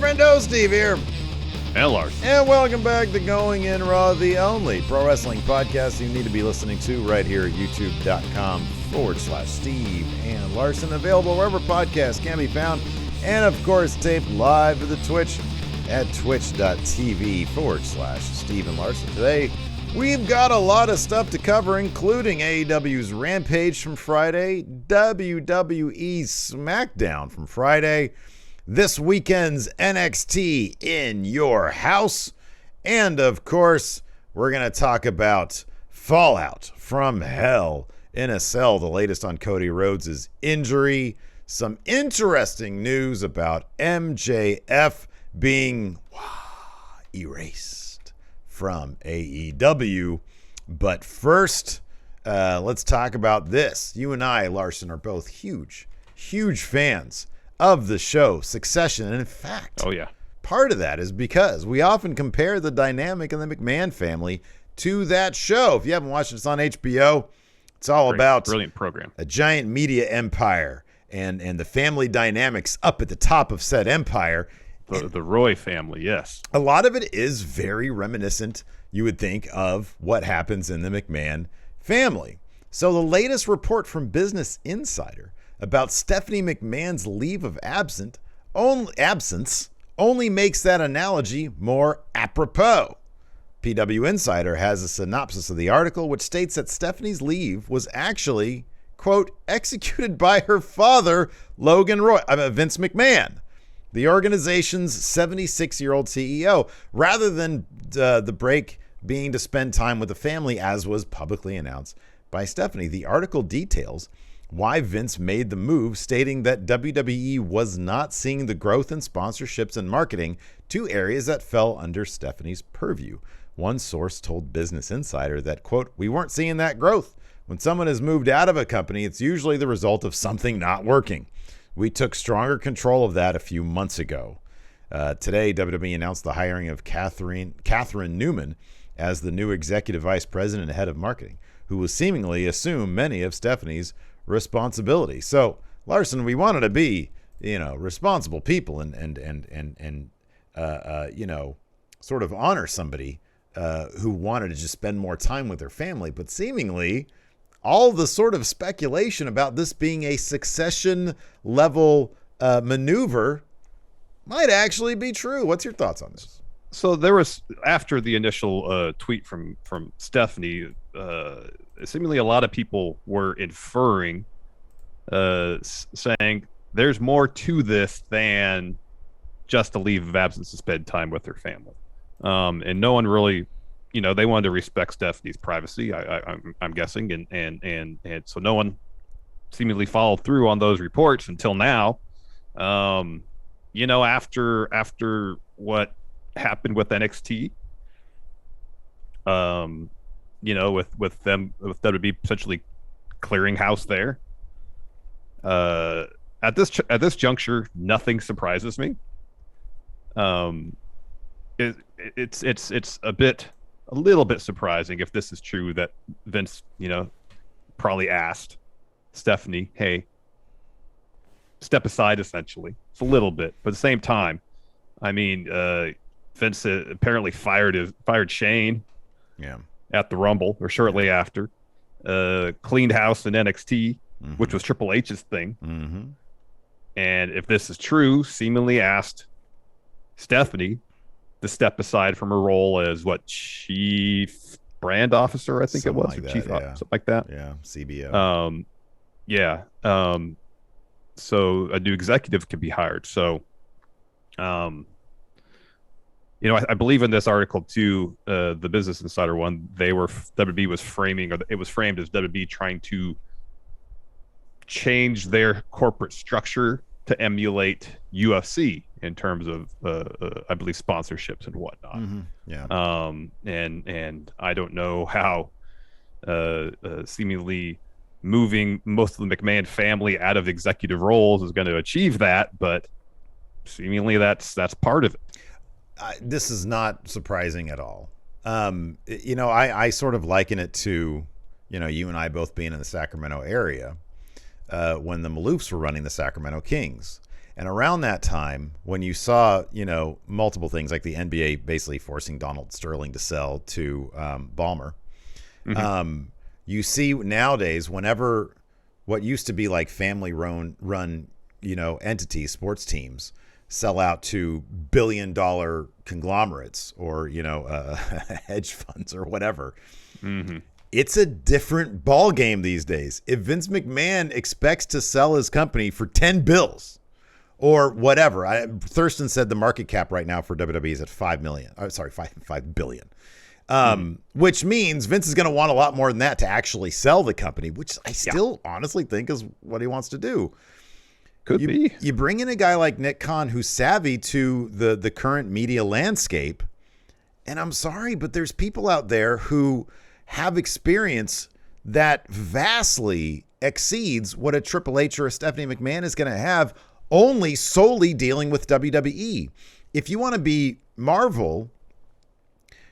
Friendo, Steve here. And Larson. And welcome back to Going In Raw, the only pro wrestling podcast you need to be listening to right here at youtube.com/Steve and Larson. Available wherever podcasts can be found. And of course, taped live at the Twitch at twitch.tv/Steve and Larson. Today, we've got a lot of stuff to cover, including AEW's Rampage from Friday, WWE Smackdown from Friday, this weekend's NXT in your house, and of course, we're going to talk about Fallout from Hell in a Cell, the latest on Cody Rhodes' injury, some interesting news about MJF being erased from AEW. But first, let's talk about this. You and I, Larson, are both huge fans of the show Succession. And in fact, part of that is because we often compare the dynamic in the McMahon family to that show. If you haven't watched it, it's on HBO. It's all about brilliant program, a giant media empire and the family dynamics up at the top of said empire. The Roy family, yes. A lot of it is very reminiscent, you would think, of what happens in the McMahon family. So the latest report from Business Insider about Stephanie McMahon's leave of absence only makes that analogy more apropos. PW Insider has a synopsis of the article, which states that Stephanie's leave was actually, quote, executed by her father, Vince McMahon, the organization's 76-year-old CEO, rather than the break being to spend time with the family, as was publicly announced by Stephanie. The article details why Vince made the move, stating that WWE was not seeing the growth in sponsorships and marketing, two areas that fell under Stephanie's purview. One source told Business Insider that, quote, we weren't seeing that growth. When someone has moved out of a company, it's usually the result of something not working. We took stronger control of that a few months ago. Today, WWE announced the hiring of Catherine Newman as the new executive vice president and head of marketing, who will seemingly assume many of Stephanie's responsibility. So, Larson, we wanted to be, responsible people and sort of honor somebody who wanted to just spend more time with their family. But seemingly, all the sort of speculation about this being a Succession level maneuver might actually be true. What's your thoughts on this? So there was, after the initial tweet from Stephanie, seemingly a lot of people were inferring, saying there's more to this than just a leave of absence to spend time with her family. And no one really, they wanted to respect Stephanie's privacy, I'm guessing. And so no one seemingly followed through on those reports until now. After what happened with NXT, with WWE potentially clearing house there. At this juncture, nothing surprises me. It's a little bit surprising if this is true that Vince, probably asked Stephanie, hey, step aside, essentially. It's a little bit, but at the same time, I mean, Vince apparently fired Shane at the Rumble or shortly after, cleaned house in NXT, which was Triple H's thing. Mm-hmm. And if this is true, seemingly asked Stephanie to step aside from her role as chief brand officer, I think something it was, like or that, chief something like that. Yeah, CBO. So a new executive could be hired. So, I believe in this article too, the Business Insider one, WB was framing, or it was framed as WB trying to change their corporate structure to emulate UFC in terms of, I believe, sponsorships and whatnot. Mm-hmm. Yeah. And I don't know how seemingly moving most of the McMahon family out of executive roles is going to achieve that, but seemingly that's part of it. This is not surprising at all. I sort of liken it to, you and I both being in the Sacramento area when the Maloofs were running the Sacramento Kings. And around that time, when you saw, multiple things like the NBA basically forcing Donald Sterling to sell to Ballmer, you see nowadays, whenever what used to be like family run, entities, sports teams, sell out to billion-dollar conglomerates or, hedge funds or whatever. Mm-hmm. It's a different ball game these days. If Vince McMahon expects to sell his company for 10 bills or whatever, Thurston said the market cap right now for WWE is at $5 billion. Which means Vince is going to want a lot more than that to actually sell the company, which I still honestly think is what he wants to do. Could be. You bring in a guy like Nick Khan who's savvy to the current media landscape, and I'm sorry, but there's people out there who have experience that vastly exceeds what a Triple H or a Stephanie McMahon is going to have only solely dealing with WWE. If you want to be Marvel,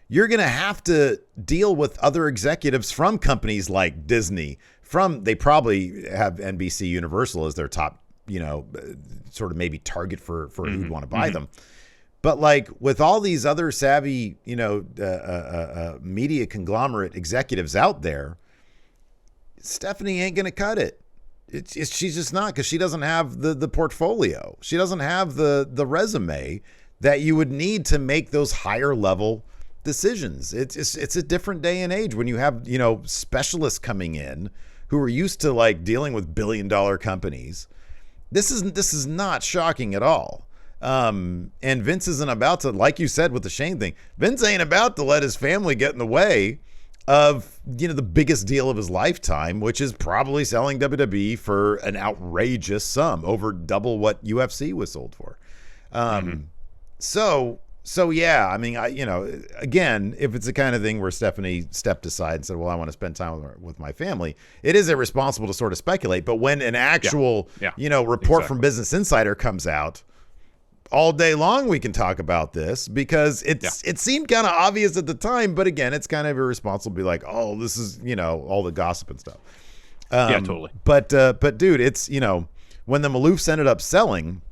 you're going to have to deal with other executives from companies like Disney. They probably have NBC Universal as their top, sort of maybe target for who'd want to buy them. But like with all these other savvy, media conglomerate executives out there, Stephanie ain't going to cut it. She's just not, because she doesn't have the portfolio. She doesn't have the resume that you would need to make those higher level decisions. It's a different day and age when you have, specialists coming in who are used to like dealing with billion-dollar companies. This is not shocking at all. And Vince isn't about to, like you said with the Shane thing, Vince ain't about to let his family get in the way of, the biggest deal of his lifetime, which is probably selling WWE for an outrageous sum, over double what UFC was sold for. So yeah, I mean, again, if it's the kind of thing where Stephanie stepped aside and said, well, I want to spend time with my family, it is irresponsible to sort of speculate. But when an actual, report from Business Insider comes out, all day long we can talk about this, because it seemed kind of obvious at the time. But again, it's kind of irresponsible to be like, oh, this is, all the gossip and stuff. Totally. But dude, it's, when the Maloofs ended up selling,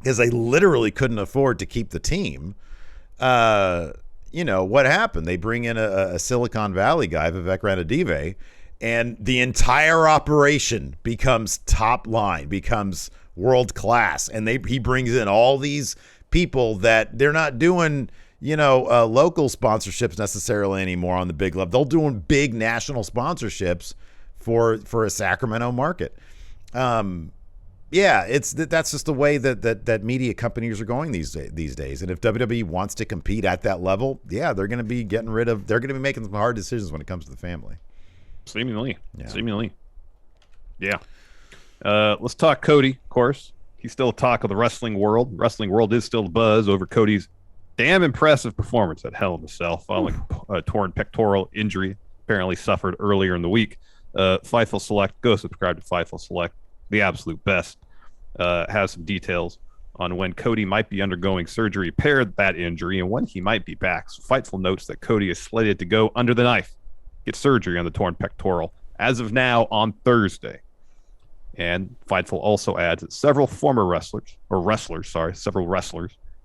because they literally couldn't afford to keep the team, what happened? They bring in a Silicon Valley guy, Vivek Ranadive, and the entire operation becomes top line, becomes world class. And he brings in all these people that they're not doing, local sponsorships necessarily anymore on the big level. They're doing big national sponsorships for a Sacramento market. That's just the way that media companies are going these days. And if WWE wants to compete at that level, they're going to be they're going to be making some hard decisions when it comes to the family. Seemingly. Yeah. Let's talk Cody, of course. He's still a talk of the wrestling world. Wrestling world is still a buzz over Cody's damn impressive performance at Hell in a Cell following a torn pectoral injury apparently suffered earlier in the week. Fightful Select, go subscribe to Fightful Select. The absolute best, has some details on when Cody might be undergoing surgery to repair that injury and when he might be back. So Fightful notes that Cody is slated to go under the knife, get surgery on the torn pectoral as of now on Thursday. And Fightful also adds that several wrestlers,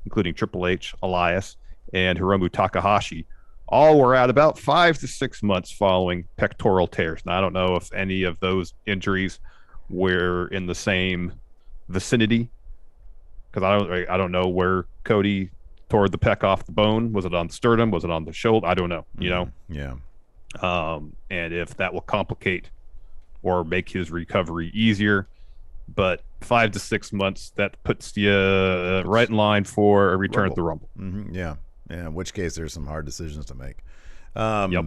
including Triple H, Elias, and Hiromu Takahashi, all were at about 5 to 6 months following pectoral tears. Now, I don't know if any of those injuries were in the same vicinity, because I don't know where Cody tore the pec off the bone. Was it on the sternum? Was it on the shoulder? I don't know. Yeah. And if that will complicate or make his recovery easier, but 5 to 6 months, that puts you right in line for a return at the Rumble. Mm-hmm. Yeah. In which case, there's some hard decisions to make. Yep.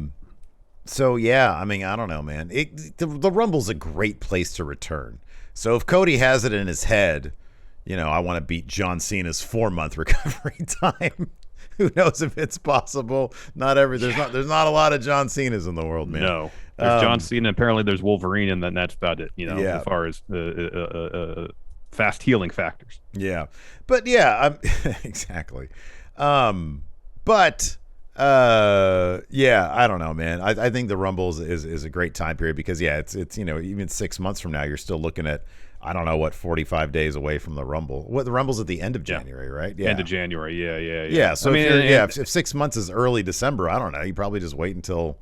So, yeah, I mean, I don't know, man. The Rumble's a great place to return. So if Cody has it in his head, I want to beat John Cena's 4-month recovery time. Who knows if it's possible? There's not a lot of John Cenas in the world, man. No. There's John Cena. Apparently there's Wolverine, and then that's about it, as far as fast healing factors. Yeah. But, yeah, exactly. But Yeah, I don't know, man. I think the Rumble is a great time period because it's even 6 months from now you're still looking at, I don't know what, 45 days away from the Rumble. What, the Rumble's at the end of January, right? Yeah, end of January. Yeah. Yeah. So if 6 months is early December, I don't know. You probably just wait until.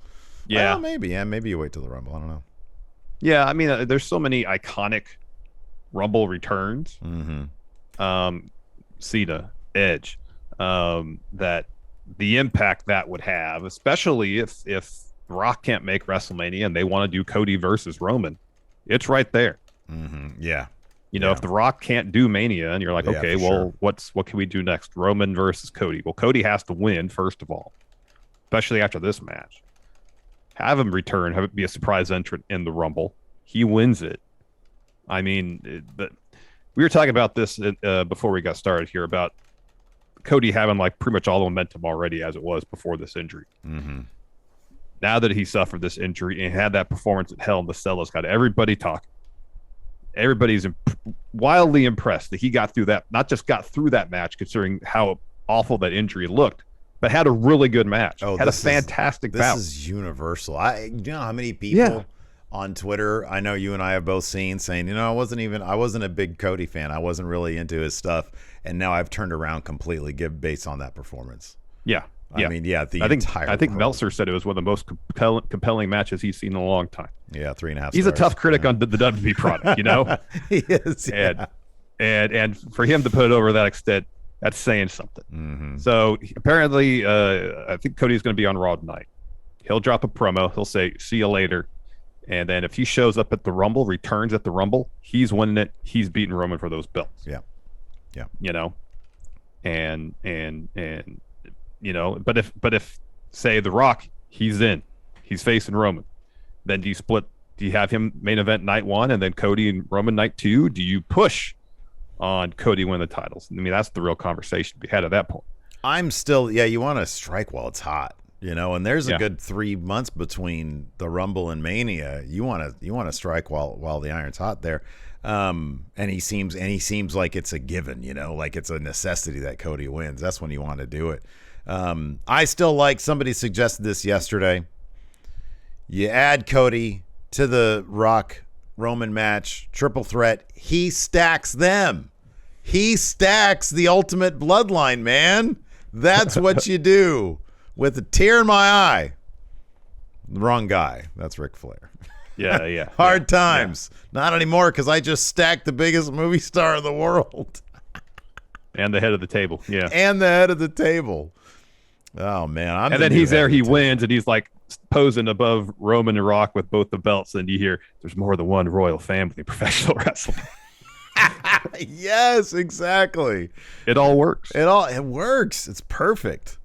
Well, maybe you wait till the Rumble. I don't know. Yeah, I mean, there's so many iconic Rumble returns. Cena, Edge, that the impact that would have, especially if Rock can't make WrestleMania and they want to do Cody versus Roman, it's right there. Yeah. If The Rock can't do Mania and you're like, okay, well, sure. what can we do next? Roman versus Cody. Well, Cody has to win, first of all, especially after this match. Have him return, have it be a surprise entrant in the Rumble. He wins it. I mean, but we were talking about this before we got started here about Cody having like pretty much all the momentum already as it was before this injury. Now that he suffered this injury and had that performance at Hell in the Cell, has got everybody talking. Everybody's wildly impressed that he got through that, not just got through that match, considering how awful that injury looked, but had a really good match. Had a fantastic bout. This is universal. You know how many people on Twitter, I know you and I have both seen, saying, I wasn't a big Cody fan. I wasn't really into his stuff. And now I've turned around completely based on that performance. Yeah. I think Meltzer said it was one of the most compelling matches he's seen in a long time. Yeah, 3.5 stars. He's a tough critic on the WWE product, He is. Yeah. And for him to put it over that extent, that's saying something. So apparently, I think Cody's going to be on Raw tonight. He'll drop a promo. He'll say, "See you later." And then if he shows up at the Rumble, returns at the Rumble, he's winning it. He's beating Roman for those belts. Yeah. But if say The Rock, he's facing Roman, then do you have him main event night 1 and then Cody and Roman night 2? Do you push on Cody win the titles? I mean, that's the real conversation to be had at that point. I'm still, you want to strike while it's hot, and there's a good 3 months between the Rumble and Mania. You want to strike while the iron's hot there. And he seems like it's a given, like it's a necessity that Cody wins. That's when you want to do it. I still like, somebody suggested this yesterday. You add Cody to the Rock Roman match, triple threat. He stacks them. He stacks the ultimate bloodline, man. That's what you do. With a tear in my eye. The wrong guy. That's Ric Flair. Yeah. Hard times. Yeah. Not anymore, because I just stacked the biggest movie star in the world. And the head of the table. Yeah. And the head of the table. Oh, man. And then he's there, he wins, and he's like posing above Roman and Rock with both the belts, and you hear, there's more than one royal family in professional wrestling. Yes, exactly. It all works. It works. It's perfect.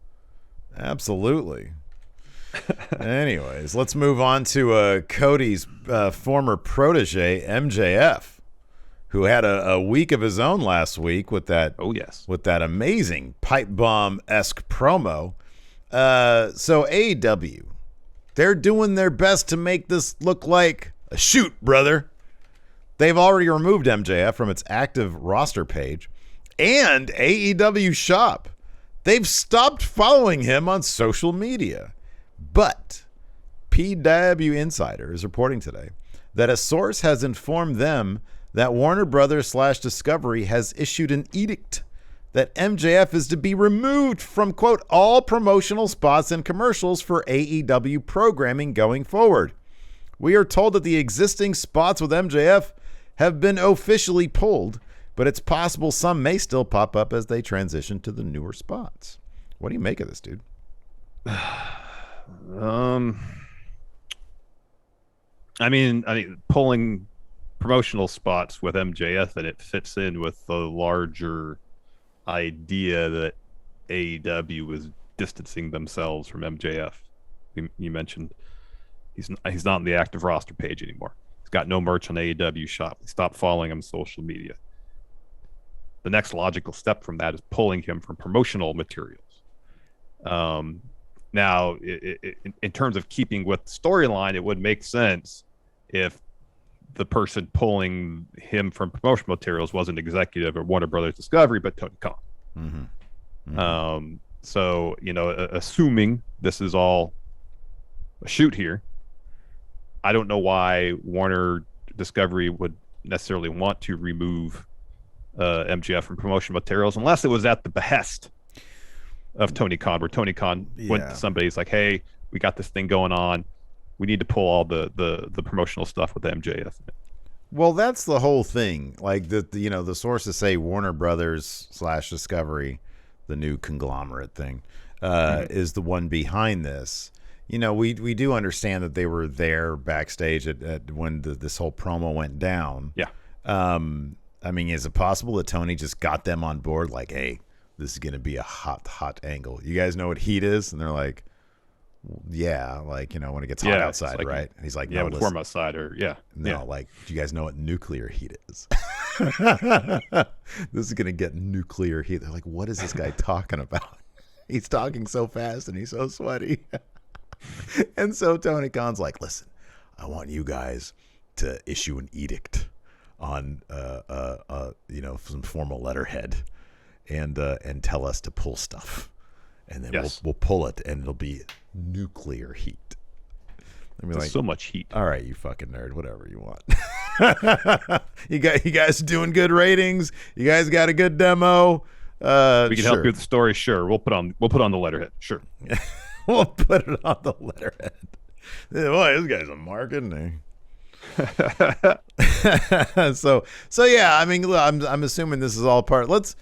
Absolutely. Anyways, let's move on to Cody's former protege, MJF, who had a week of his own last week with that. Oh yes, with that amazing pipe bomb-esque promo. So AEW, they're doing their best to make this look like a shoot, brother. They've already removed MJF from its active roster page and AEW shop. They've stopped following him on social media. But PW Insider is reporting today that a source has informed them that Warner Brothers / Discovery has issued an edict that MJF is to be removed from, quote, all promotional spots and commercials for AEW programming going forward. We are told that the existing spots with MJF have been officially pulled, but it's possible some may still pop up as they transition to the newer spots. What do you make of this, dude? I mean, pulling promotional spots with MJF, and it fits in with the larger idea that AEW was distancing themselves from MJF. You mentioned he's not on the active roster page anymore. He's got no merch on AEW shop. They stopped following him on social media. The next logical step from that is pulling him from promotional materials. Now, in terms of keeping with the storyline, it would make sense if the person pulling him from promotional materials wasn't executive or Warner Brothers Discovery, but Tony Khan. So, assuming this is all a shoot here, I don't know why Warner Discovery would necessarily want to remove MJF from promotional materials unless it was at the behest of Tony Khan, where Tony Khan went to somebody. He's like, hey, we got this thing going on. We need to pull all the promotional stuff with MJF. Well, that's the whole thing. Like the sources say Warner Brothers / Discovery, the new conglomerate thing, is the one behind this. We do understand that they were there backstage at when this whole promo went down. Yeah. I mean, is it possible that Tony just got them on board? Like, hey, this is going to be a hot angle. You guys know what heat is? And they're like, yeah, like, when it gets hot outside, like, right? And he's like, yeah, when it's warm outside, or like, do you guys know what nuclear heat is? This is going to get nuclear heat. They're like, what is this guy talking about? He's talking so fast and he's so sweaty. And so Tony Khan's like, listen, I want you guys to issue an edict on some formal letterhead and tell us to pull stuff, and then we'll pull it, and it'll be nuclear heat. Like, so much heat. All right, you fucking nerd, whatever you want. you guys doing good ratings? You guys got a good demo? We can help you with the story. Sure, we'll put on the letterhead. Sure. We'll put it on the letterhead. Boy, this guy's a mark, isn't he? so yeah, I mean, I'm assuming this is all part. What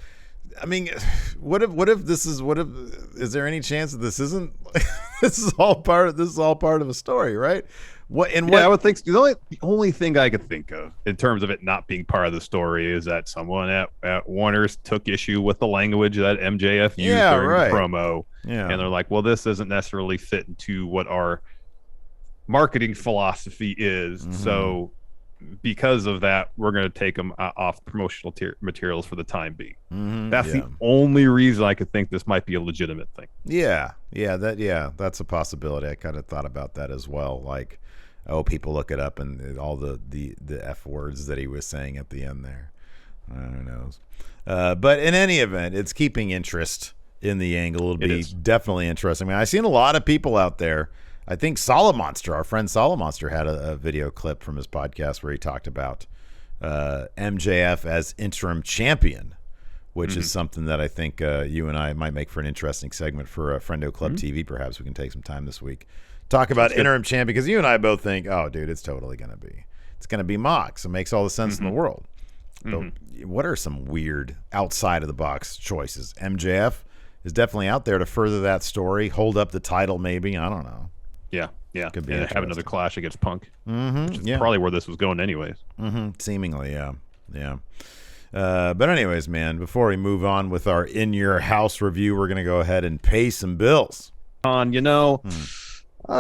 if is there any chance that this isn't this is all part of a story, right? I would think the only thing I could think of in terms of it not being part of the story is that someone at Warner's took issue with the language that MJF used during the promo. Yeah. And they're like, well, this doesn't necessarily fit into what our marketing philosophy is. Mm-hmm. So because of that, we're going to take them off promotional materials for the time being. Mm-hmm. That's the only reason I could think this might be a legitimate thing. That's a possibility. I kind of thought about that as well. Like, people look it up and all the F words that he was saying at the end there. I don't know. But in any event, it's keeping interest in the angle. It'll be definitely interesting. I mean, I've seen a lot of people out there. I think Solid Monster, our friend Solid Monster, had a video clip from his podcast where he talked about MJF as interim champion, which is something that I think you and I might make for an interesting segment for Friendo Club TV. Perhaps we can take some time this week. Talk about interim champion, because you and I both think, oh, dude, it's totally going to be Mox. It makes all the sense in the world. But what are some weird outside of the box choices? MJF is definitely out there to further that story, hold up the title maybe. I don't know. Yeah. Could be have another clash against Punk. Which is probably where this was going anyways. Seemingly, yeah. But anyways, man, before we move on with our In Your House review, we're going to go ahead and pay some bills. I've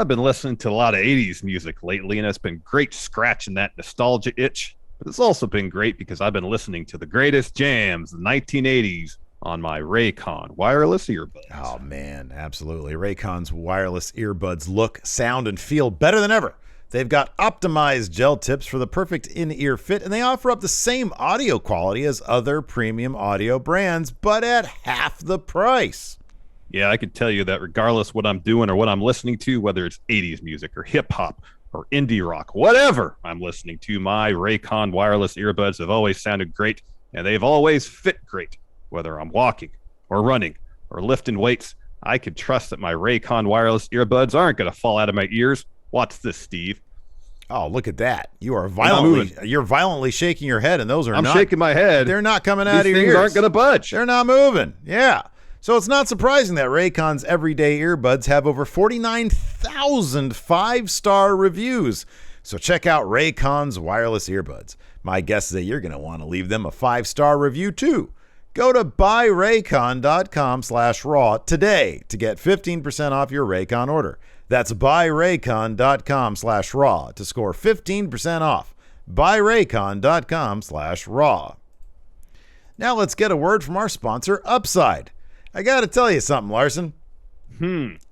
been listening to a lot of 80s music lately, and it's been great scratching that nostalgia itch. But it's also been great because I've been listening to the greatest jams of the 1980s on my Raycon wireless earbuds. Oh, man, absolutely. Raycon's wireless earbuds look, sound, and feel better than ever. They've got optimized gel tips for the perfect in-ear fit, and they offer up the same audio quality as other premium audio brands, but at half the price. Yeah, I could tell you that regardless what I'm doing or what I'm listening to, whether it's 80s music or hip-hop or indie rock, whatever I'm listening to, my Raycon wireless earbuds have always sounded great, and they've always fit great. Whether I'm walking or running or lifting weights, I can trust that my Raycon wireless earbuds aren't going to fall out of my ears. Watch this, Steve. Oh, look at that. You're violently shaking your head, and those are I'm shaking my head. They're not coming out of your ears. These things aren't going to budge. They're not moving. Yeah. So it's not surprising that Raycon's everyday earbuds have over 49,000 five-star reviews. So check out Raycon's wireless earbuds. My guess is that you're going to want to leave them a 5-star review too. Go to buyraycon.com/raw today to get 15% off your Raycon order. That's buyraycon.com/raw to score 15% off. Buyraycon.com/raw. Now let's get a word from our sponsor, Upside. I got to tell you something, Larson.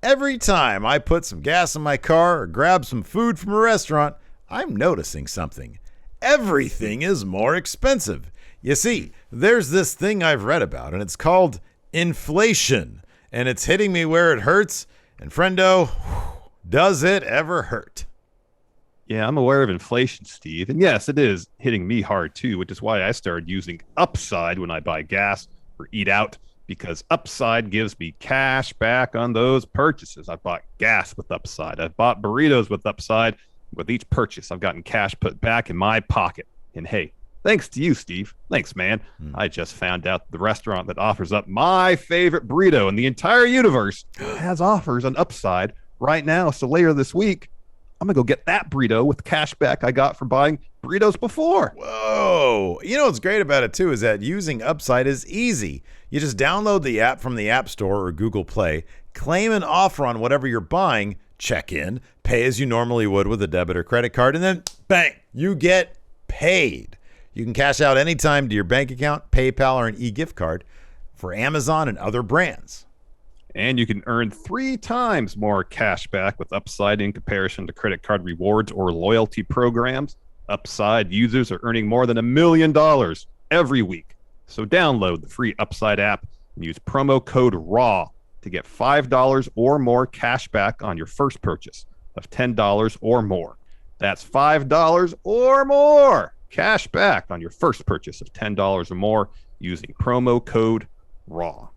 Every time I put some gas in my car or grab some food from a restaurant, I'm noticing something. Everything is more expensive. You see, there's this thing I've read about, and it's called inflation. and it's hitting me where it hurts. And friendo, does it ever hurt? Yeah, I'm aware of inflation, Steve. And yes, it is hitting me hard too, which is why I started using Upside when I buy gas or eat out, because Upside gives me cash back on those purchases. I've bought gas with Upside. I've bought burritos with Upside. With each purchase, I've gotten cash put back in my pocket. And hey, thanks to you, Steve. Thanks, man. I just found out the restaurant that offers up my favorite burrito in the entire universe has offers on Upside right now. So later this week, I'm going to go get that burrito with cash back I got from buying burritos before. Whoa. You know what's great about it, too, is that using Upside is easy. You just download the app from the App Store or Google Play, claim an offer on whatever you're buying, check in, pay as you normally would with a debit or credit card, and then, bang, you get paid. You can cash out anytime to your bank account, PayPal, or an e-gift card for Amazon and other brands. And you can earn 3 times more cash back with Upside in comparison to credit card rewards or loyalty programs. Upside users are earning more than $1 million every week. So download the free Upside app and use promo code RAW to get $5 or more cash back on your first purchase of $10 or more. That's $5 or more cash back on your first purchase of $10 or more using promo code RAW.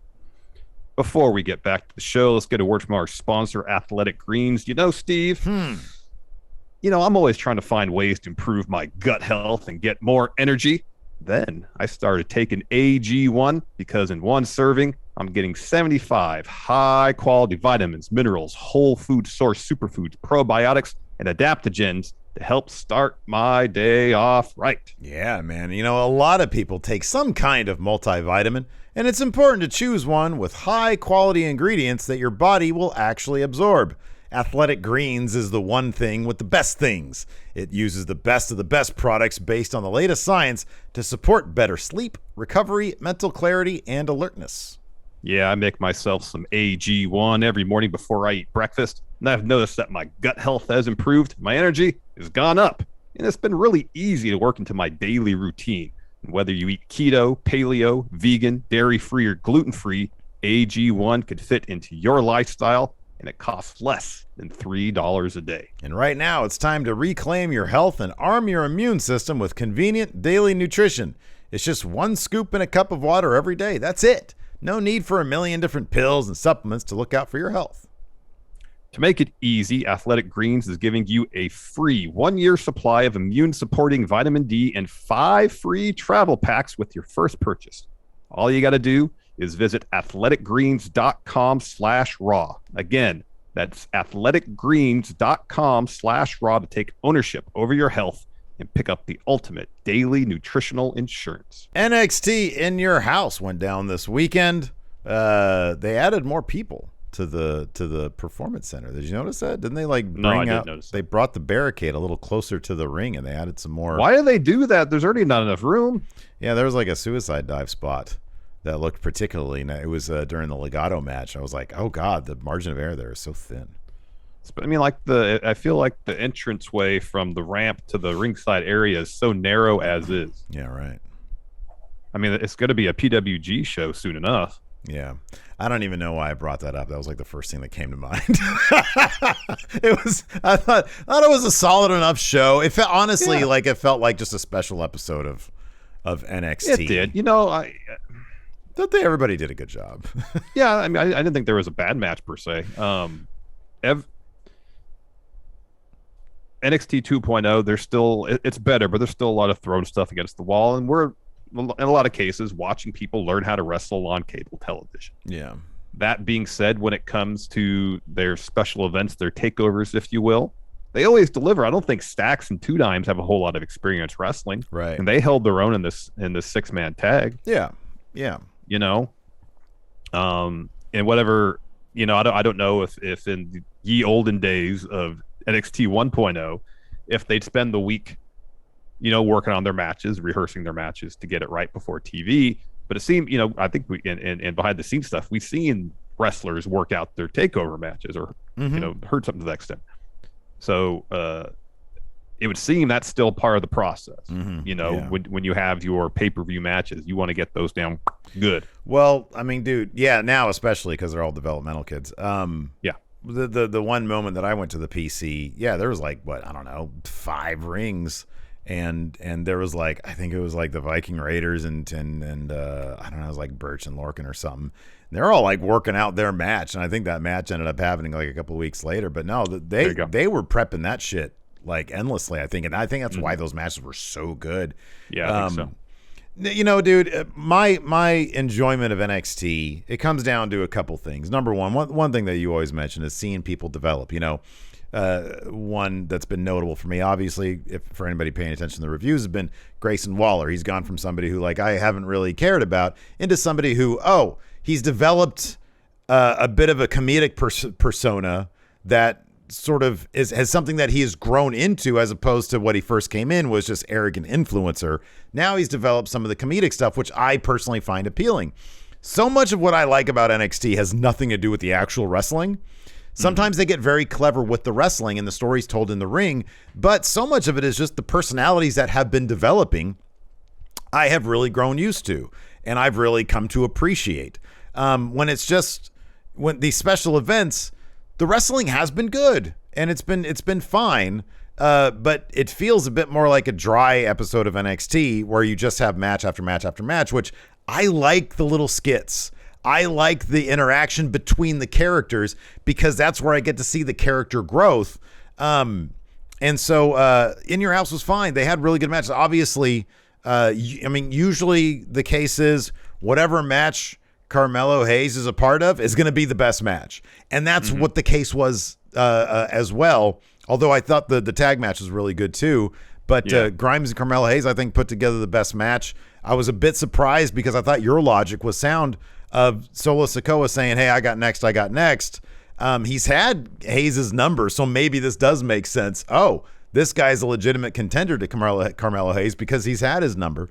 Before we get back to the show, let's get a word from our sponsor, Athletic Greens. You know, Steve, you know, I'm always trying to find ways to improve my gut health and get more energy. Then I started taking AG1 because in one serving, I'm getting 75 high-quality vitamins, minerals, whole food source superfoods, probiotics, and adaptogens to help start my day off right. Yeah, man. You know, a lot of people take some kind of multivitamin, and it's important to choose one with high-quality ingredients that your body will actually absorb. Athletic Greens is the one thing with the best things. It uses the best of the best products based on the latest science to support better sleep, recovery, mental clarity, and alertness. Yeah, I make myself some AG1 every morning before I eat breakfast, and I've noticed that my gut health has improved, my energy has gone up, and it's been really easy to work into my daily routine. And whether you eat keto, paleo, vegan, dairy-free, or gluten-free, AG1 could fit into your lifestyle, and it costs less than $3 a day. And right now, it's time to reclaim your health and arm your immune system with convenient daily nutrition. It's just 1 scoop in a cup of water every day. That's it. No need for a million different pills and supplements to look out for your health. To make it easy, Athletic Greens is giving you a free 1-year supply of immune-supporting vitamin D and 5 free travel packs with your first purchase. All you got to do is visit athleticgreens.com/raw. Again, that's athleticgreens.com/raw to take ownership over your health and pick up the ultimate daily nutritional insurance. NXT In Your House went down this weekend. They added more people to the performance center. Did you notice that? Didn't they they brought the barricade a little closer to the ring and they added some more. Why do they do that? There's already not enough room. Yeah, there was like a suicide dive spot that looked particularly nice. It was during the Legato match. I was like, oh God, the margin of error there is so thin. I mean, I feel like the entranceway from the ramp to the ringside area is so narrow as is. Yeah, right. I mean, it's going to be a PWG show soon enough. Yeah. I don't even know why I brought that up. That was like the first thing that came to mind. I thought it was a solid enough show. It felt honestly like it felt like just a special episode of NXT. It did. You know, everybody did a good job. Yeah, I mean, I didn't think there was a bad match per se. NXT 2.0, there's still it's better, but there's still a lot of throwing stuff against the wall, and we're in a lot of cases watching people learn how to wrestle on cable television. Yeah. That being said, when it comes to their special events, their takeovers, if you will, they always deliver. I don't think Stax and Two Dimes have a whole lot of experience wrestling, right? And they held their own in this 6-man tag. Yeah. You know, and whatever, you know, I don't know if in the ye olden days of NXT 1.0, if they'd spend the week, you know, working on their matches, rehearsing their matches to get it right before TV. But it seemed, you know, I think we in behind the scenes stuff, we've seen wrestlers work out their takeover matches or, you know, heard something to that extent. So it would seem that's still part of the process. You know, when you have your pay-per-view matches, you want to get those down good. Well, I mean, dude, yeah, now especially because they're all developmental kids. Yeah. The one moment that I went to the PC, yeah, there was like what, I don't know, 5 rings, and there was like, I think it was like the Viking Raiders and I don't know, it was like Birch and Lorcan or something. And they're all like working out their match, and I think that match ended up happening like a couple of weeks later. But no, they were prepping that shit like endlessly, I think, and I think that's why those matches were so good. Yeah, I think so. You know, dude, my enjoyment of NXT, it comes down to a couple things. Number one thing that you always mention is seeing people develop. You know, one that's been notable for me, obviously, if for anybody paying attention to the reviews, has been Grayson Waller. He's gone from somebody who like I haven't really cared about into somebody who, he's developed a bit of a comedic persona that sort of has something that he has grown into, as opposed to what he first came in was just arrogant influencer. Now he's developed some of the comedic stuff, which I personally find appealing. So much of what I like about NXT has nothing to do with the actual wrestling. Sometimes they get very clever with the wrestling and the stories told in the ring, but so much of it is just the personalities that have been developing I have really grown used to, and I've really come to appreciate. When these special events, the wrestling has been good and it's been fine, but it feels a bit more like a dry episode of NXT where you just have match after match after match, which I like the little skits. I like the interaction between the characters because that's where I get to see the character growth. And so In Your House was fine. They had really good matches. Obviously, usually the case is whatever match Carmelo Hayes is a part of is going to be the best match. And that's what the case was as well. Although I thought the tag match was really good too. But Grimes and Carmelo Hayes, I think, put together the best match. I was a bit surprised because I thought your logic was sound of Solo Sikoa saying, hey, I got next. He's had Hayes' number, so maybe this does make sense. Oh, this guy's a legitimate contender to Carmelo Hayes because he's had his number.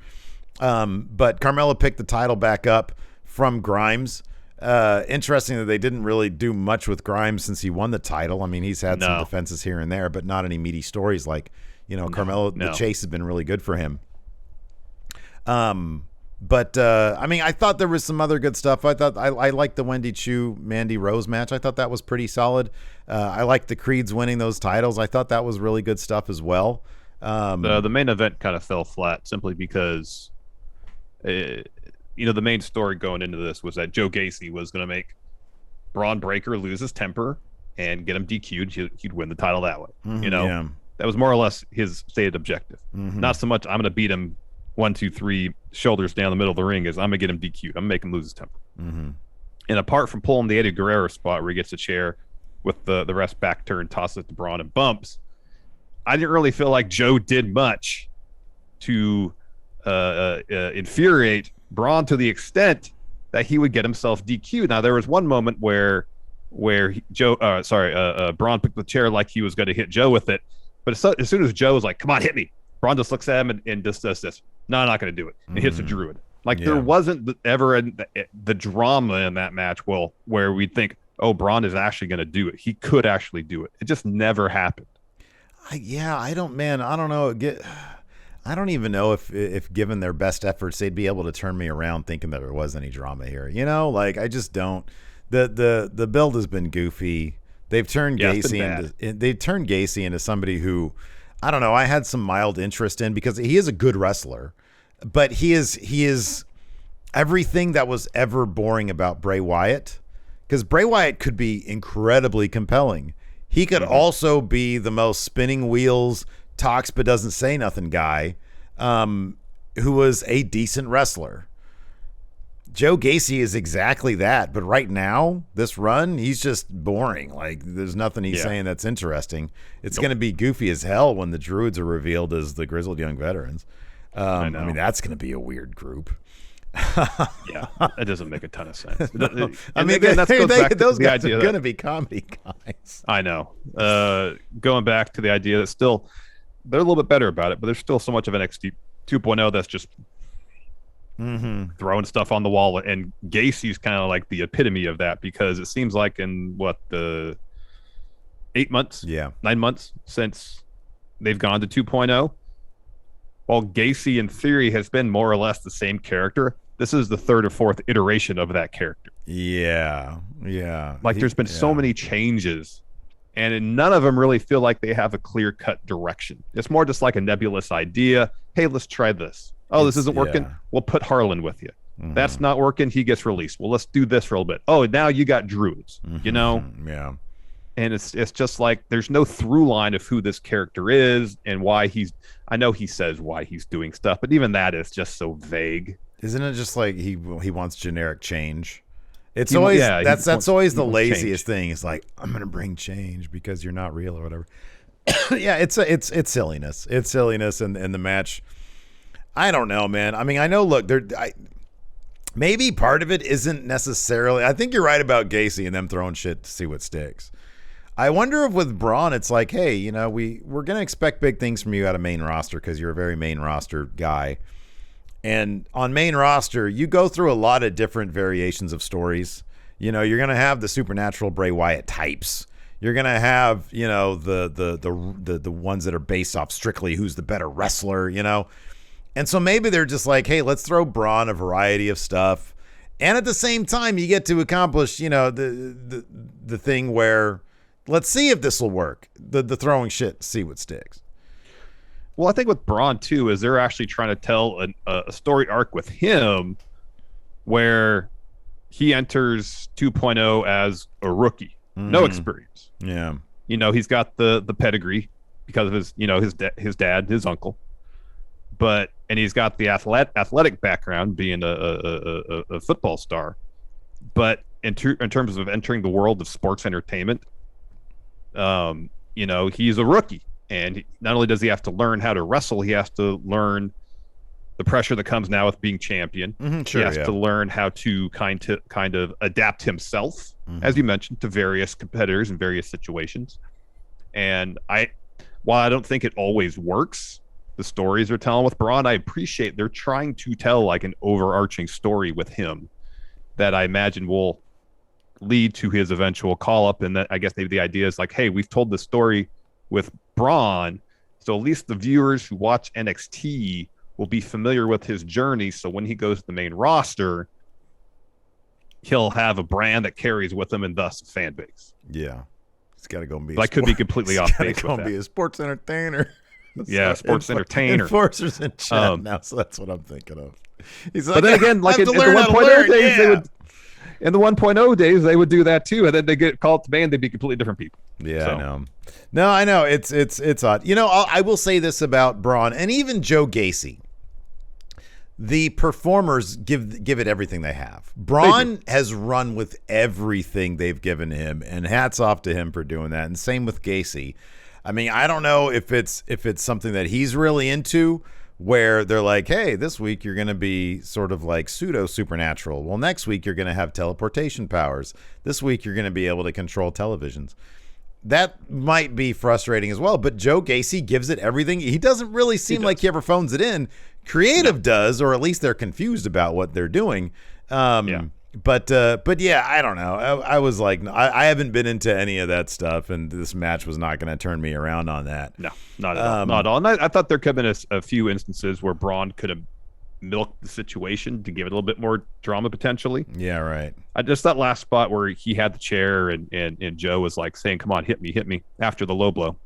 But Carmelo picked the title back up from Grimes. Interesting that they didn't really do much with Grimes since he won the title. I mean, he's had some defenses here and there, but not any meaty stories like, Carmelo. The chase has been really good for him. I thought there was some other good stuff. I thought I liked the Wendy Chu Mandy Rose match. I thought that was pretty solid. I liked the Creeds winning those titles. I thought that was really good stuff as well. The main event kind of fell flat simply because, the main story going into this was that Joe Gacy was going to make Braun Breaker lose his temper and get him DQ'd. He'd win the title that way. That was more or less his stated objective. Not so much I'm going to beat him 1, 2, 3 shoulders down the middle of the ring, as I'm going to get him DQ'd. I'm going to make him lose his temper. And apart from pulling the Eddie Guerrero spot where he gets a chair with the rest back turn, tosses it to Braun and bumps, I didn't really feel like Joe did much to infuriate Braun to the extent that he would get himself DQ'd. Now, there was one moment where Braun picked the chair like he was going to hit Joe with it, but as soon as Joe was like, come on, hit me, Braun just looks at him and just does this. No, I'm not going to do it. And hits the Druid. There wasn't ever the drama in that match where we'd think, oh, Braun is actually going to do it. He could actually do it. It just never happened. I don't know. I don't even know if given their best efforts, they'd be able to turn me around thinking that there was any drama here. I just don't. The build has been goofy. They've turned Gacy into somebody who, I don't know, I had some mild interest in because he is a good wrestler, but he is everything that was ever boring about Bray Wyatt, because Bray Wyatt could be incredibly compelling. He could also be the most spinning wheels, talks but doesn't say nothing guy, who was a decent wrestler. Joe Gacy is exactly that, but right now, this run, he's just boring. There's nothing he's saying that's interesting. It's going to be goofy as hell when the Druids are revealed as the Grizzled Young Veterans. That's going to be a weird group. That doesn't make a ton of sense. Those guys are going to be comedy guys. I know. Going back to the idea that still, they're a little bit better about it, but there's still so much of NXT 2.0 that's just throwing stuff on the wall, and Gacy's kind of like the epitome of that, because it seems like in the 9 months since they've gone to 2.0, while Gacy in theory has been more or less the same character, this is the third or fourth iteration of that character. Yeah. Like there's been so many changes, and none of them really feel like they have a clear-cut direction. It's more just like a nebulous idea. Hey, let's try this. Oh, this isn't working. We'll put Harlan with you. That's not working. He gets released. Well, let's do this for a little bit. Oh, now you got druids, you know? Yeah. And it's just like there's no through line of who this character is and why I know he says why he's doing stuff, but even that is just so vague. Isn't it just like he wants generic change? It's always that's always the laziest thing. It's like, I'm gonna bring change because you're not real or whatever. Yeah, it's silliness. It's silliness, and the match. I don't know, man. I mean, I know. Look, maybe part of it isn't necessarily. I think you're right about Gacy and them throwing shit to see what sticks. I wonder if with Braun, it's like, hey, you know, we're gonna expect big things from you out of main roster because you're a very main roster guy. And on main roster, you go through a lot of different variations of stories. You know, you're gonna have the supernatural Bray Wyatt types. You're gonna have, you know, the ones that are based off strictly who's the better wrestler. You know, and so maybe they're just like, hey, let's throw Braun a variety of stuff, and at the same time, you get to accomplish, you know, the thing where let's see if this will work. The throwing shit, see what sticks. Well, I think with Braun, too, is they're actually trying to tell a story arc with him where he enters 2.0 as a rookie. No experience. Yeah. You know, he's got the pedigree because of his, you know, his dad, his uncle. And he's got the athletic background being a football star. But in terms of entering the world of sports entertainment, you know, he's a rookie. And not only does he have to learn how to wrestle, he has to learn the pressure that comes now with being champion. He has to learn how to kind of adapt himself, as you mentioned, to various competitors in various situations. And while I don't think it always works, the stories they're telling with Braun, I appreciate they're trying to tell like an overarching story with him that I imagine will lead to his eventual call up. And that I guess maybe the idea is like, hey, we've told the story with Braun, so at least the viewers who watch NXT will be familiar with his journey. So when he goes to the main roster, he'll have a brand that carries with him and thus a fan base. Yeah, he's got to go and be. I could be completely off base with that. Be a sports entertainer. Yeah, sports entertainer. Enforcers in chat now, so that's what I'm thinking of. He's like, but then again, like in the 1.0 days, they would. In the 1.0 days, they would do that too, and then they get called to band, they'd be completely different people. Yeah, I know. No, I know. It's odd. You know, I will say this about Braun and even Joe Gacy. The performers give it everything they have. Braun has run with everything they've given him, and hats off to him for doing that. And same with Gacy. I mean, I don't know if it's something that he's really into, where they're like, hey, this week you're going to be sort of like pseudo supernatural. Well, next week you're going to have teleportation powers. This week you're going to be able to control televisions. That might be frustrating as well, but Joe Gacy gives it everything. He doesn't really seem like he ever phones it in. Creative does, or at least they're confused about what they're doing. But yeah, I don't know. I was like, I haven't been into any of that stuff, and this match was not going to turn me around on that. No, not at all. Not at all. And I thought there could have been a few instances where Braun could have milked the situation to give it a little bit more drama potentially. Yeah, right. Just that last spot where he had the chair and Joe was like saying, "Come on, hit me," after the low blow.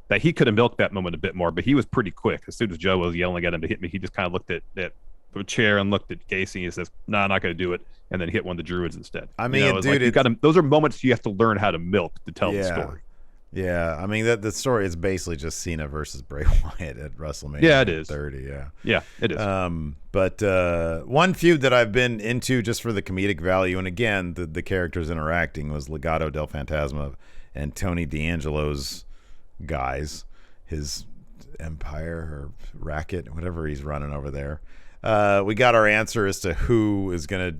That he could have milked that moment a bit more, but he was pretty quick. As soon as Joe was yelling at him to hit me, he just kind of looked at the chair and looked at Gacy and says, "No, I'm not going to do it," and then hit one of the druids instead. I mean, you know, dude, those are moments you have to learn how to milk to tell the story. Yeah, I mean the story is basically just Cena versus Bray Wyatt at WrestleMania. Yeah, it is 30. Yeah, it is. But one feud that I've been into just for the comedic value, and again the characters interacting, was Legado del Fantasma and Tony D'Angelo's guys, his empire or racket, whatever he's running over there. We got our answer as to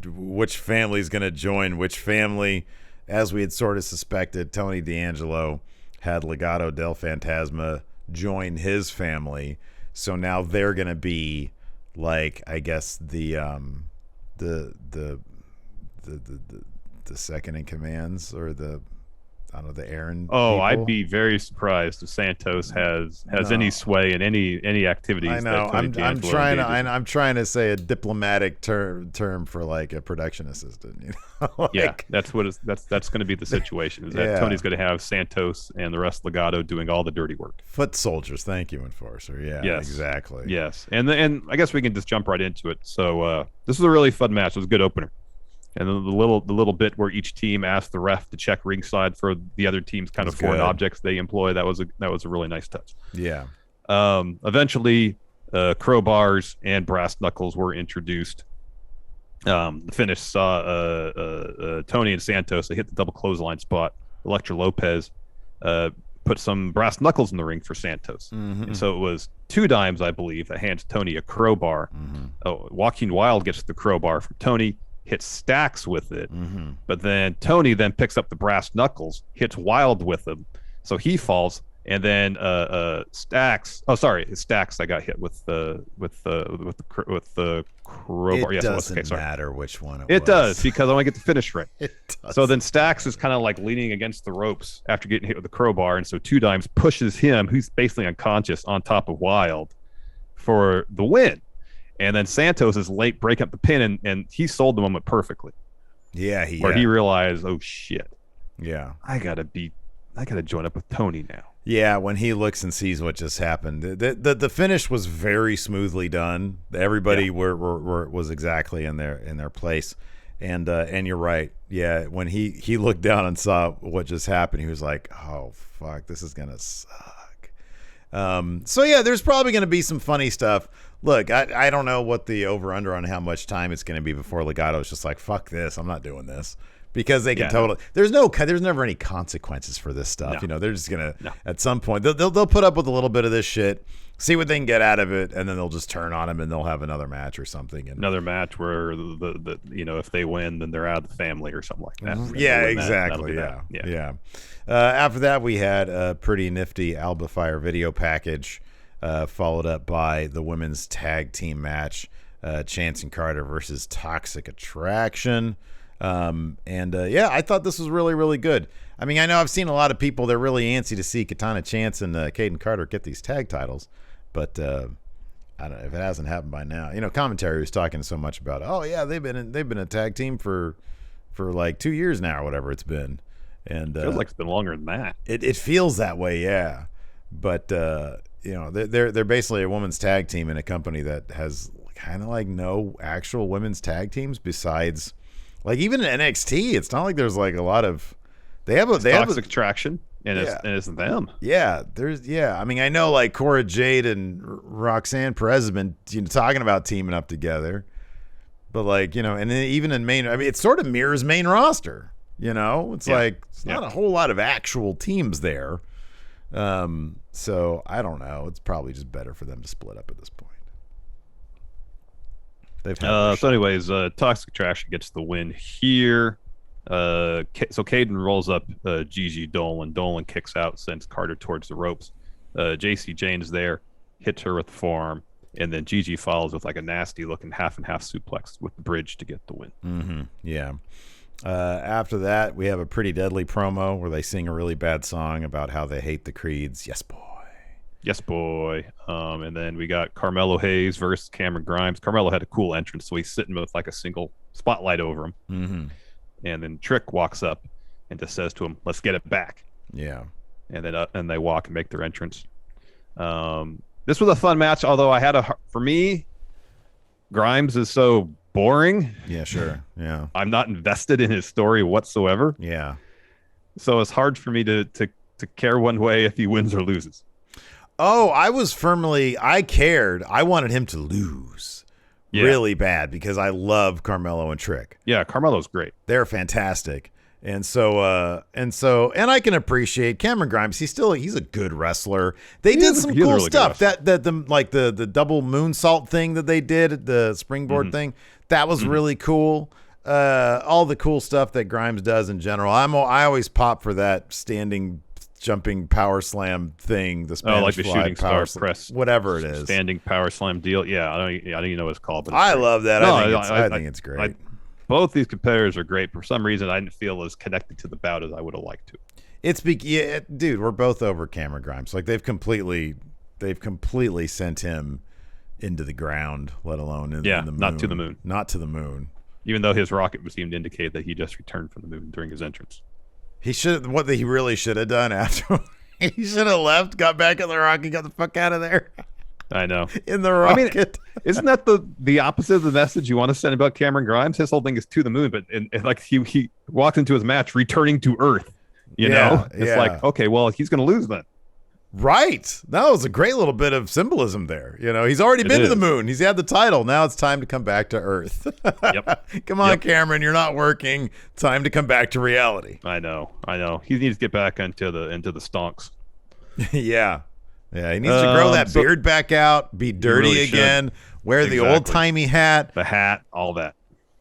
which family is gonna join which family. As we had sort of suspected, Tony D'Angelo had Legado del Fantasma join his family, so now they're gonna be like, I guess the second in commands, or the I don't know, the Aaron. Oh, people. I'd be very surprised if Santos has any sway in any activities. I know. That Tony D'Angelo engages in. I'm trying to say a diplomatic term for like a production assistant. You know? Like, yeah, that's what that's going to be the situation. Is that Tony's going to have Santos and the rest of Legato doing all the dirty work. Foot soldiers. Thank you, Enforcer. Yeah, yes. Exactly. Yes, and I guess we can just jump right into it. So this was a really fun match. It was a good opener. And then the little bit where each team asked the ref to check ringside for the other team's kind of foreign objects they employ. That was a really nice touch. Yeah. Eventually, crowbars and brass knuckles were introduced. The finish saw Tony and Santos. They hit the double clothesline spot. Elektra Lopez put some brass knuckles in the ring for Santos. Mm-hmm. And so it was Two Dimes, I believe, that hands Tony a crowbar. Mm-hmm. Joaquin Wilde gets the crowbar from Tony. Hits Stacks with it, but then Tony then picks up the brass knuckles, hits Wild with them, so he falls, and then Stacks. Oh, sorry, it's Stacks. I got hit with the crowbar. It doesn't matter which one it was. It does, because I want to get the finish right. It does. So then Stacks is kind of like leaning against the ropes after getting hit with the crowbar, and so Two Dimes pushes him, who's basically unconscious, on top of Wild for the win. And then Santos is late breaking up the pin, and he sold the moment perfectly. Yeah, he realized, oh shit. Yeah. I gotta join up with Tony now. Yeah, when he looks and sees what just happened. The finish was very smoothly done. Everybody was exactly in their place. And you're right. Yeah, when he looked down and saw what just happened, he was like, oh fuck, this is gonna suck. So yeah, there's probably gonna be some funny stuff. Look, I don't know what the over-under on how much time it's going to be before Legato's just like, fuck this, I'm not doing this. Because they can totally... There's never any consequences for this stuff. No. You know, they're just going to, at some point, they'll put up with a little bit of this shit, see what they can get out of it, and then they'll just turn on him and they'll have another match or something. And another match where, the if they win, then they're out of the family or something like that. Yeah, exactly. Yeah. After that, we had a pretty nifty Alba Fire video package. Followed up by the women's tag team match, Chance and Carter versus Toxic Attraction. I thought this was really, really good. I mean, I know I've seen a lot of people, they're really antsy to see Katana Chance and Caden Carter get these tag titles, but I don't know if it hasn't happened by now. You know, commentary was talking so much about, oh yeah, they've been a tag team for like 2 years now or whatever it's been. And feels like it's been longer than that. It feels that way, yeah. But they're basically a women's tag team in a company that has kind of like no actual women's tag teams besides, like, even in NXT. It's not like there's like a lot of Toxic Attraction, and it's them. Yeah, I mean, I know like Cora Jade and Roxanne Perez have been talking about teaming up together, but like and then even in main, I mean, it sort of mirrors main roster. It's like it's not a whole lot of actual teams there. So I don't know. It's probably just better for them to split up at this point. So anyways, Toxic Attraction gets the win here. So Caden rolls up Gigi Dolan. Dolan kicks out, sends Carter towards the ropes. JC Jane's there, hits her with the forearm, and then Gigi follows with like a nasty looking half and half suplex with the bridge to get the win. Mm-hmm. Yeah. After that, we have a pretty deadly promo where they sing a really bad song about how they hate the Creeds. Yes, boy. Yes, boy. And then we got Carmelo Hayes versus Cameron Grimes. Carmelo had a cool entrance, so he's sitting with like a single spotlight over him. Mm-hmm. And then Trick walks up and just says to him, "Let's get it back." Yeah. And then and they walk and make their entrance. This was a fun match, although for me, Grimes is so boring. Yeah, sure. Yeah. I'm not invested in his story whatsoever. Yeah. So it's hard for me to care one way if he wins or loses. Oh, I cared. I wanted him to lose really bad because I love Carmelo and Trick. Yeah, Carmelo's great. They're fantastic. And I can appreciate Cameron Grimes. He's a good wrestler. They did some cool stuff. The double moonsault thing that they did, the springboard thing, that was really cool. All the cool stuff that Grimes does in general. I always pop for that standing jumping power slam thing, the Spanish like the fly shooting power star press, whatever it is, standing power slam deal. Yeah, I don't even know what it's called, but I love that. I think it's great. Both these competitors are great. For some reason, I didn't feel as connected to the bout as I would have liked to. Dude, we're both over Cameron Grimes. Like they've completely sent him into the ground, let alone in the moon. Not to the moon. Not to the moon. Even though his rocket would seem to indicate that he just returned from the moon during his entrance. What he really should have done after he should have left, got back in the rocket, got the fuck out of there. I know. In the rocket. I mean, isn't that the opposite of the message you want to send about Cameron Grimes? His whole thing is to the moon, but like he walked into his match returning to Earth. You know? It's like, okay, well, he's going to lose then. Right. That was a great little bit of symbolism there. You know, he's already been to the moon. He's had the title. Now it's time to come back to Earth. Yep. Come on, Cameron. You're not working. Time to come back to reality. I know. He needs to get back into the stonks. Yeah. Yeah. He needs to grow that beard back out, be dirty really again, wear the old-timey hat. The hat, all that.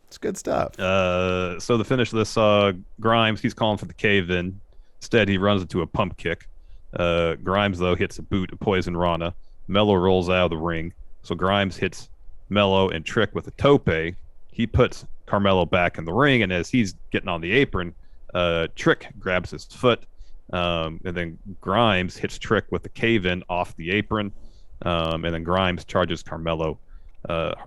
It's good stuff. So the finish of this, Grimes, he's calling for the cave-in. Instead, he runs into a pump kick. Grimes, though, hits a boot of Poison Rana. Mello rolls out of the ring. So Grimes hits Mello and Trick with a tope. He puts Carmelo back in the ring, and as he's getting on the apron, Trick grabs his foot, and then Grimes hits Trick with the cave-in off the apron, and then Grimes charges Carmelo.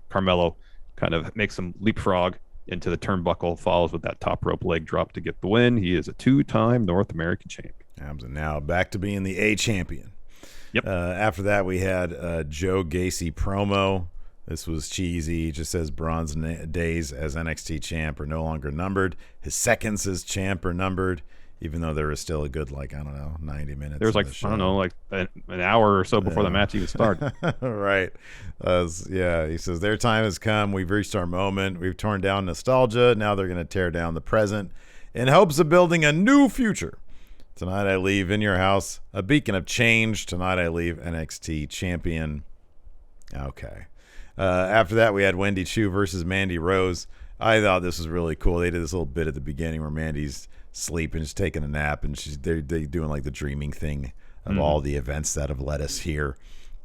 Carmelo kind of makes him leapfrog into the turnbuckle, follows with that top rope leg drop to get the win. He is a 2-time North American champion. And now back to being the A champion. Yep. After that, we had Joe Gacy promo. This was cheesy. He just says Braun's days as NXT champ are no longer numbered. His seconds as champ are numbered, even though there was still a good, 90 minutes. There was an hour or so before the match even started. Right. He says their time has come. We've reached our moment. We've torn down nostalgia. Now they're going to tear down the present in hopes of building a new future. Tonight I leave in your house a beacon of change. Tonight I leave NXT champion. Okay. After that, we had Wendy Chu versus Mandy Rose. I thought this was really cool. They did this little bit at the beginning where Mandy's sleeping, just taking a nap, and they're doing like the dreaming thing of all the events that have led us here.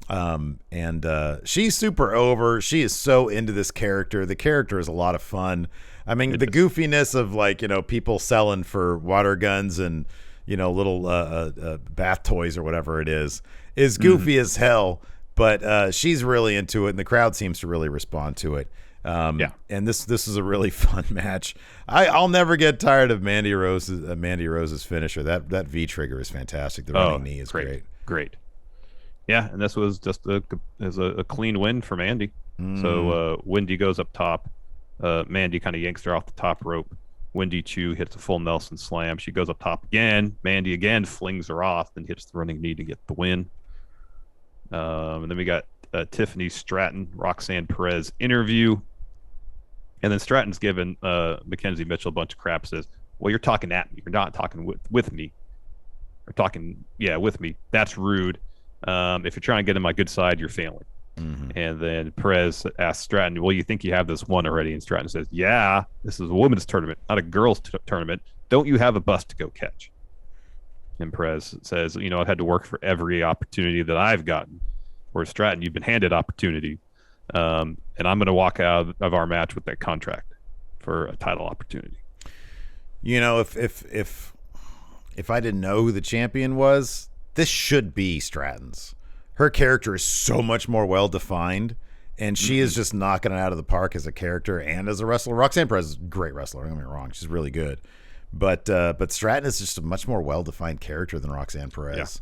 And she's super over. She is so into this character. The character is a lot of fun. I mean, the goofiness of people selling for water guns and little bath toys or whatever it is goofy as hell, but she's really into it, and the crowd seems to really respond to it. And this is a really fun match. I'll never get tired of Mandy Rose's finisher. That V trigger is fantastic. The running knee is great. Yeah, and this was just a clean win for Mandy. So Wendy goes up top. Mandy kind of yanks her off the top rope. Wendy Chu hits a full Nelson slam. She goes up top again. Mandy again flings her off, then hits the running knee to get the win. And then we got Tiffany Stratton, Roxanne Perez interview. And then Stratton's giving Mackenzie Mitchell a bunch of crap. Says, well, you're talking at me. You're not talking with me. Or talking, with me. That's rude. If you're trying to get in my good side, you're failing. And then Perez asks Stratton, well, you think you have this one already? And Stratton says, yeah, this is a women's tournament, not a girls' tournament. Don't you have a bus to go catch? And Perez says, I've had to work for every opportunity that I've gotten. Whereas Stratton, you've been handed opportunity. And I'm going to walk out of our match with that contract for a title opportunity. If I didn't know who the champion was, this should be Stratton's. Her character is so much more well-defined, and she is just knocking it out of the park as a character and as a wrestler. Roxanne Perez is a great wrestler, don't get me wrong. She's really good. But Stratton is just a much more well-defined character than Roxanne Perez.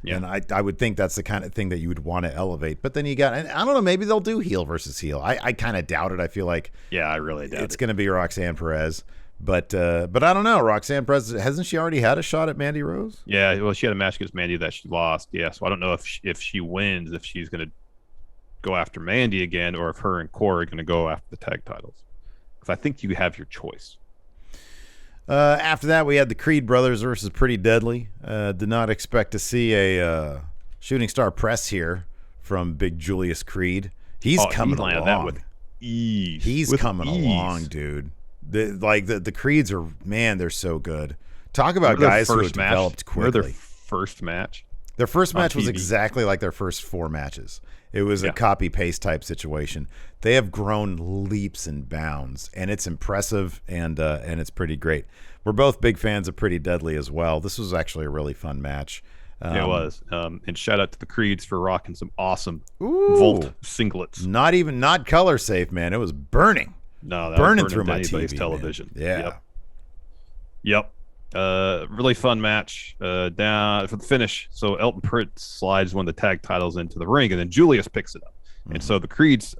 Yeah. And I would think that's the kind of thing that you would want to elevate. But then and I don't know, maybe they'll do heel versus heel. I kind of doubt it. I feel like I really doubt it's going to be Roxanne Perez. But I don't know. Roxanne Perez, hasn't she already had a shot at Mandy Rose? Yeah, well, she had a match against Mandy that she lost. Yeah, so I don't know if she wins, if she's going to go after Mandy again, or if her and Corey are going to go after the tag titles. Because I think you have your choice. After that, we had the Creed brothers versus Pretty Deadly. Did not expect to see a shooting star press here from Big Julius Creed. He's coming along. That with ease. He's coming along, dude. The Creeds are, man, they're so good. Talk about guys who have developed quickly. Their first match. Their first match was TV. exactly like their first 4 matches. It was a copy-paste type situation. They have grown leaps and bounds, and it's impressive, and it's pretty great. We're both big fans of Pretty Deadly as well. This was actually a really fun match. It was. And shout out to the Creeds for rocking some awesome Volt singlets. Not color safe, man. It was burning. No, that burning was through my anybody's TV, television. Man. Yeah. Yep. Really fun match. Down for the finish. So Elton Pritt slides one of the tag titles into the ring, and then Julius picks it up. And so the Creed's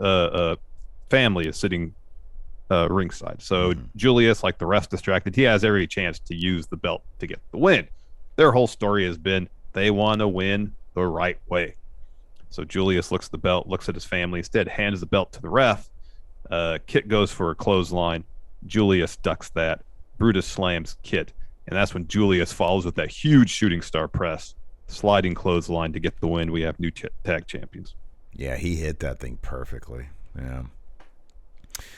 family is sitting ringside. So Julius, like the rest, distracted. He has every chance to use the belt to get the win. Their whole story has been they want to win the right way. So Julius looks at the belt, looks at his family, instead hands the belt to the ref. Kit goes for a clothesline. Julius ducks that. Brutus slams Kit. And that's when Julius follows with that huge shooting star press, sliding clothesline to get the win. We have new tag champions. Yeah, he hit that thing perfectly. Yeah.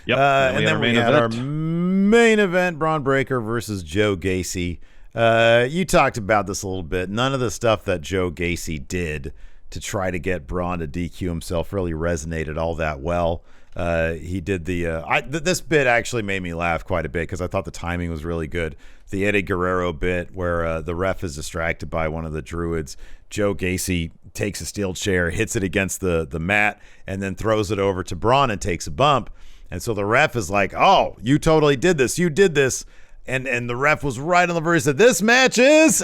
Yep. And then we had our main event, Braun Breaker versus Joe Gacy. You talked about this a little bit. None of the stuff that Joe Gacy did to try to get Braun to DQ himself really resonated all that well. He did this bit actually made me laugh quite a bit because I thought the timing was really good. The Eddie Guerrero bit where the ref is distracted by one of the Druids. Joe Gacy takes a steel chair, hits it against the mat, and then throws it over to Braun and takes a bump. And so the ref is like, "Oh, you totally did this. You did this." And the ref was right on the verge, said, "This match is,"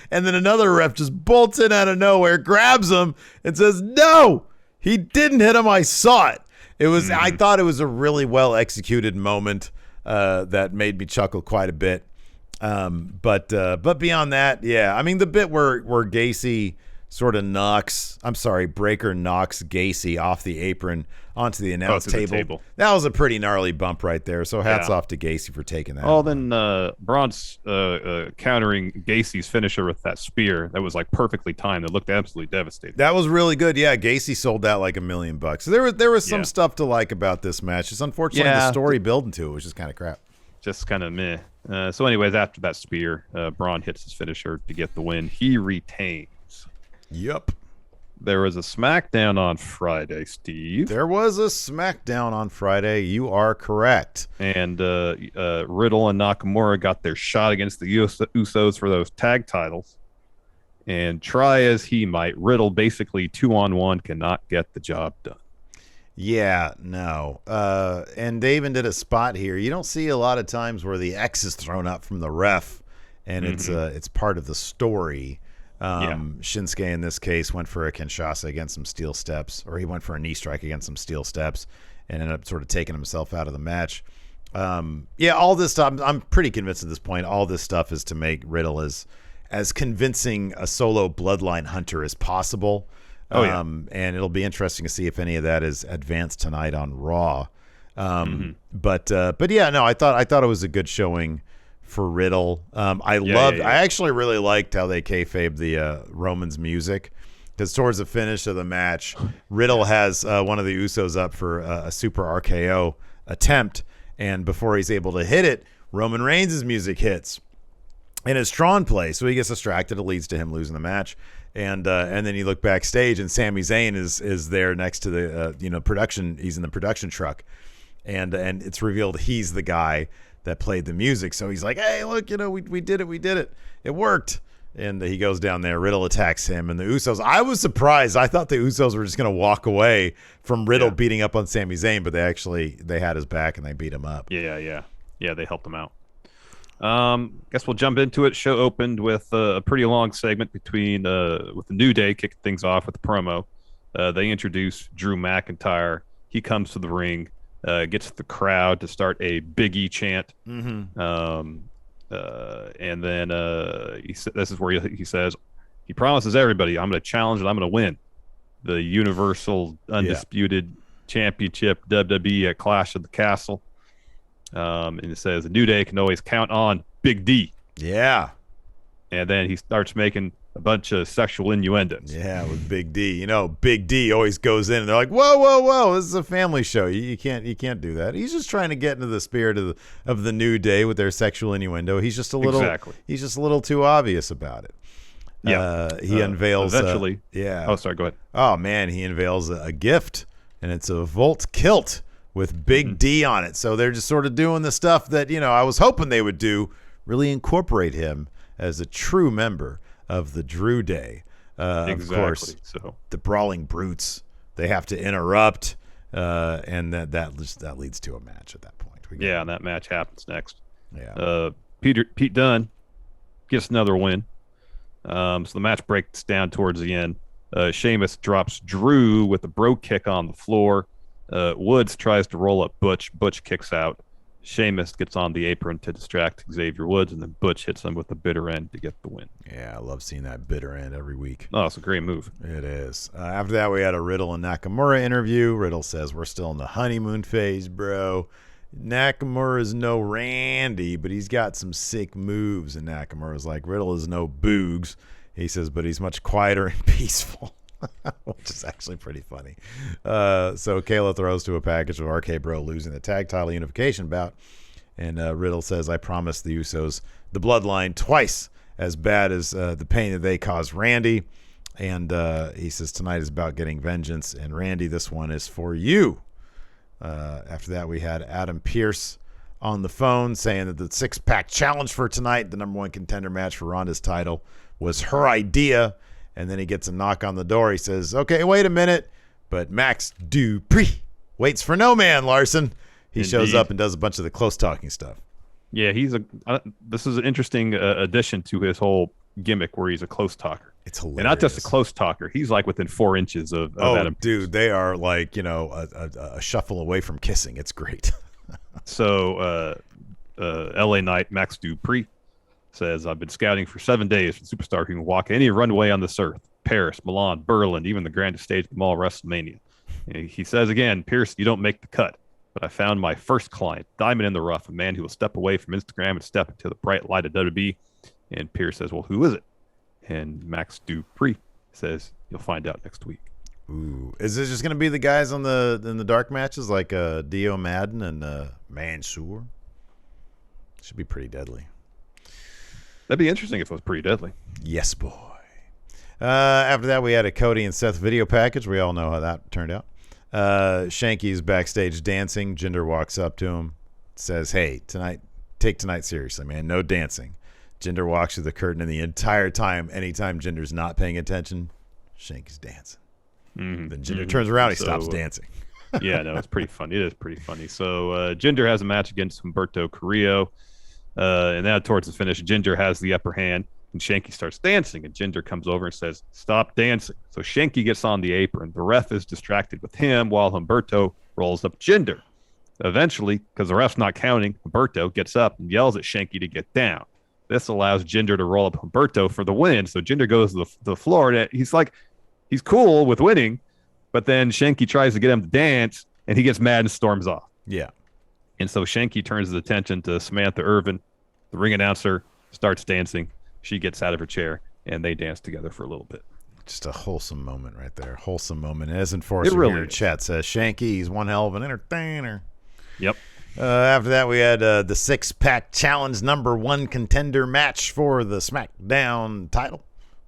and then another ref just bolts in out of nowhere, grabs him, and says, "No, he didn't hit him. I saw it." It was. I thought it was a really well executed moment that made me chuckle quite a bit. But beyond that, yeah, I mean the bit where Gacy sort of Breaker knocks Gacy off the apron onto the announce table. That was a pretty gnarly bump right there. So hats off to Gacy for taking that. Oh, then Braun's countering Gacy's finisher with that spear. That was like perfectly timed. It looked absolutely devastating. That was really good. Yeah, Gacy sold that like $1 million. So there was some stuff to like about this match. Just unfortunately the story building to it was just kind of crap. Just kind of meh. So anyways, after that spear, Braun hits his finisher to get the win. He retains. Yep. There was a Smackdown on Friday, Steve. There was a Smackdown on Friday. You are correct. And Riddle and Nakamura got their shot against the Usos for those tag titles. And try as he might, Riddle basically 2-on-1 cannot get the job done. Yeah, no. And they even did a spot here. You don't see a lot of times where the X is thrown up from the ref, and it's part of the story. Shinsuke in this case went for a Kinshasa against some steel steps, or he went for a knee strike against some steel steps and ended up sort of taking himself out of the match. All this stuff, I'm pretty convinced at this point, all this stuff is to make Riddle as convincing a solo bloodline hunter as possible. And it'll be interesting to see if any of that is advanced tonight on Raw. But yeah, no, I thought it was a good showing for Riddle. I actually really liked how they kayfabed the Roman's music, because towards the finish of the match, Riddle has one of the Usos up for a super RKO attempt, and before he's able to hit it, Roman Reigns' music hits in his Tron play, so he gets distracted. It leads to him losing the match, and then you look backstage, and Sami Zayn is there next to the production. He's in the production truck, and it's revealed he's the guy that played the music. So he's like, "Hey, look, we did it. It worked." And he goes down there. Riddle attacks him, and the Usos. I was surprised. I thought the Usos were just going to walk away from Riddle beating up on Sami Zayn, but they had his back and they beat him up. Yeah. They helped him out. Guess we'll jump into it. Show opened with a pretty long segment with the New Day kicking things off with the promo. They introduce Drew McIntyre. He comes to the ring. Gets the crowd to start a Big E chant. And then this is where he says, he promises everybody, "I'm going to challenge and I'm going to win the Universal Undisputed Championship WWE at Clash of the Castle." And it says, "The New Day can always count on Big D." Yeah. And then he starts making a bunch of sexual innuendos. Yeah, with Big D. Big D always goes in and they're like, whoa, this is a family show. You can't do that. He's just trying to get into the spirit of the New Day with their sexual innuendo. He's just a little too obvious about it. He unveils eventually. Yeah. Oh, sorry. Go ahead. Oh man, he unveils a gift, and it's a Volt kilt with Big D on it. So they're just sort of doing the stuff that I was hoping they would do, really incorporate him as a true member of the Drew Day. Of course, so the Brawling Brutes, they have to interrupt, and that leads to a match at that point. And that match happens next. Yeah. Pete Dunne gets another win. So the match breaks down towards the end. Sheamus drops Drew with a bro kick on the floor. Woods tries to roll up Butch. Butch kicks out. Sheamus gets on the apron to distract Xavier Woods, and then Butch hits him with the bitter end to get the win. Yeah, I love seeing that bitter end every week. Oh, it's a great move. It is. After that, we had a Riddle and Nakamura interview. Riddle says, we're still in the honeymoon phase, bro. Nakamura's no Randy, but he's got some sick moves. And Nakamura's like, Riddle is no Boogs. He says, but he's much quieter and peaceful. Which is actually pretty funny. So Kayla throws to a package of RK Bro losing the tag title unification bout. And Riddle says, I promised the Usos the bloodline twice as bad as the pain that they caused Randy. And he says, tonight is about getting vengeance. And Randy, this one is for you. After that, we had Adam Pearce on the phone saying that the six-pack challenge for tonight, the number one contender match for Ronda's title, was her idea. And then he gets a knock on the door. He says, okay, wait a minute. But Max Dupree waits for no man, Larson. He shows up and does a bunch of the close talking stuff. Yeah, this is an interesting addition to his whole gimmick where he's a close talker. It's hilarious. And not just a close talker. He's like within 4 inches of Adam. Dude, they are like, a shuffle away from kissing. It's great. So LA Knight Max Dupree says, I've been scouting for 7 days for the superstar who can walk any runway on this earth. Paris, Milan, Berlin, even the grandest stage of them all, WrestleMania. And he says again, Pierce, you don't make the cut. But I found my first client, diamond in the rough, a man who will step away from Instagram and step into the bright light of WWE. And Pierce says, well, who is it? And Max Dupree says, you'll find out next week. Ooh, is this just going to be the guys in the dark matches like Dio Madden and Mansoor? Should be pretty deadly. That'd be interesting if it was pretty deadly. Yes, boy. After that, we had a Cody and Seth video package. We all know how that turned out. Shanky's backstage dancing. Jinder walks up to him, says, hey, take tonight seriously, man. No dancing. Jinder walks through the curtain, and the entire time, anytime Jinder's not paying attention, Shanky's dancing. Mm-hmm. Then Jinder turns around, he stops dancing. Yeah, no, it's pretty funny. It is pretty funny. So Jinder has a match against Humberto Carrillo. And now towards the finish, Jinder has the upper hand, and Shanky starts dancing, and Jinder comes over and says, stop dancing. So Shanky gets on the apron. The ref is distracted with him while Humberto rolls up Jinder. Eventually, because the ref's not counting, Humberto gets up and yells at Shanky to get down. This allows Jinder to roll up Humberto for the win. So Jinder goes to the floor, and he's cool with winning, but then Shanky tries to get him to dance, and he gets mad and storms off. Yeah. And so Shanky turns his attention to Samantha Irvin. The ring announcer starts dancing. She gets out of her chair, and they dance together for a little bit. Just a wholesome moment right there. Wholesome moment. As Enforcer here in chat says, Shanky, he's one hell of an entertainer. Yep. After that, we had the six-pack challenge number one contender match for the Smackdown title,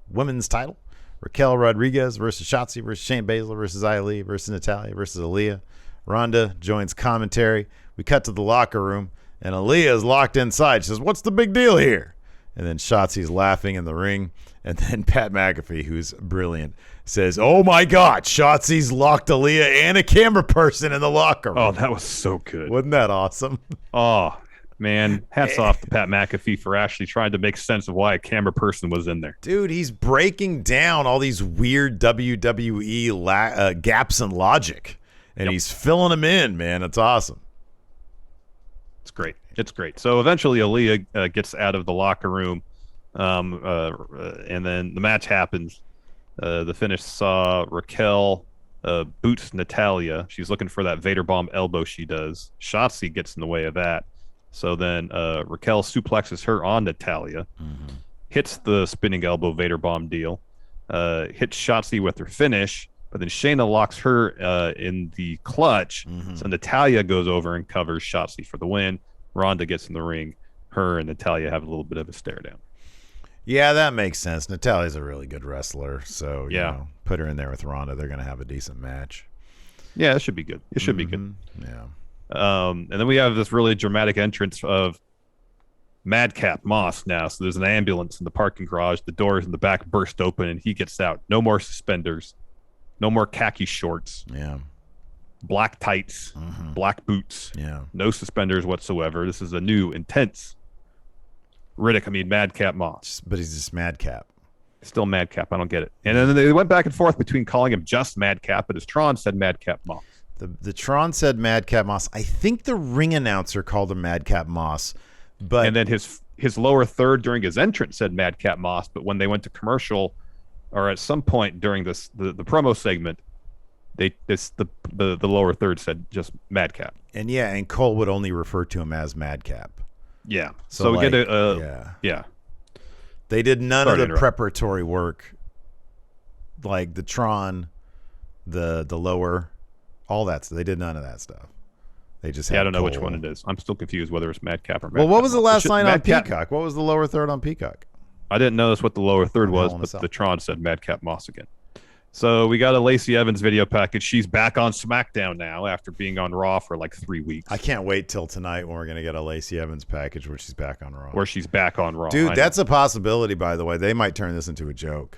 women's title. Raquel Rodriguez versus Shotzi versus Shayna Baszler versus Aaliyah versus Natalya versus Aaliyah. Ronda joins commentary. We cut to the locker room, and Aaliyah is locked inside. She says, what's the big deal here? And then Shotzi's laughing in the ring. And then Pat McAfee, who's brilliant, says, oh, my God, Shotzi's locked Aaliyah and a camera person in the locker room. Oh, that was so good. Wasn't that awesome? Oh, man. Hats off to Pat McAfee for actually trying to make sense of why a camera person was in there. Dude, he's breaking down all these weird WWE gaps in logic. And he's filling them in, man. It's awesome. It's great. It's great. So eventually Aaliyah gets out of the locker room, and then the match happens. The finish saw Raquel boots Natalya. She's looking for that Vader bomb elbow she does. Shotzi gets in the way of that. So then Raquel suplexes her on Natalya, hits the spinning elbow Vader bomb deal, hits Shotzi with her finish, but then Shayna locks her in the clutch. So Natalya goes over and covers Shotzi for the win. Ronda gets in the ring. Her and Natalya have a little bit of a stare down. Yeah, that makes sense. Natalia's a really good wrestler, so you Yeah. know, put her in there with Ronda. They're going to have a decent match. Yeah, it should be good. It should be good. Yeah. And then we have this really dramatic entrance of Madcap Moss now. So there's an ambulance in the parking garage. The doors in the back burst open, and he gets out. No more suspenders. No more khaki shorts. Yeah. Black tights. Black boots. Yeah. No suspenders whatsoever. This is a new, intense Madcap Moss. But he's just Madcap. Still Madcap. I don't get it. And then they went back and forth between calling him just Madcap, but as Tron said, Madcap Moss. The Tron said Madcap Moss. I think the ring announcer called him Madcap Moss. But and then his lower third during his entrance said Madcap Moss, but when they went to commercial, or at some point during the promo segment, the lower third said just Madcap. And Cole would only refer to him as Madcap. Yeah. So we get yeah. They did none of the preparatory work, like the Tron, the lower, all that. So they did none of that stuff. They just had I don't know Cole. which one it is. I'm still confused whether it's Madcap or Madcap. Well, what was the last line on Madcap? Peacock? What was the lower third on Peacock? I didn't notice what the lower third was, but the Tron said Madcap Moss again. So we got a Lacey Evans video package. She's back on SmackDown now after being on Raw for like 3 weeks. I can't wait till tonight when we're going to get a Lacey Evans package where she's back on Raw. Dude, that's a possibility, by the way. They might turn this into a joke.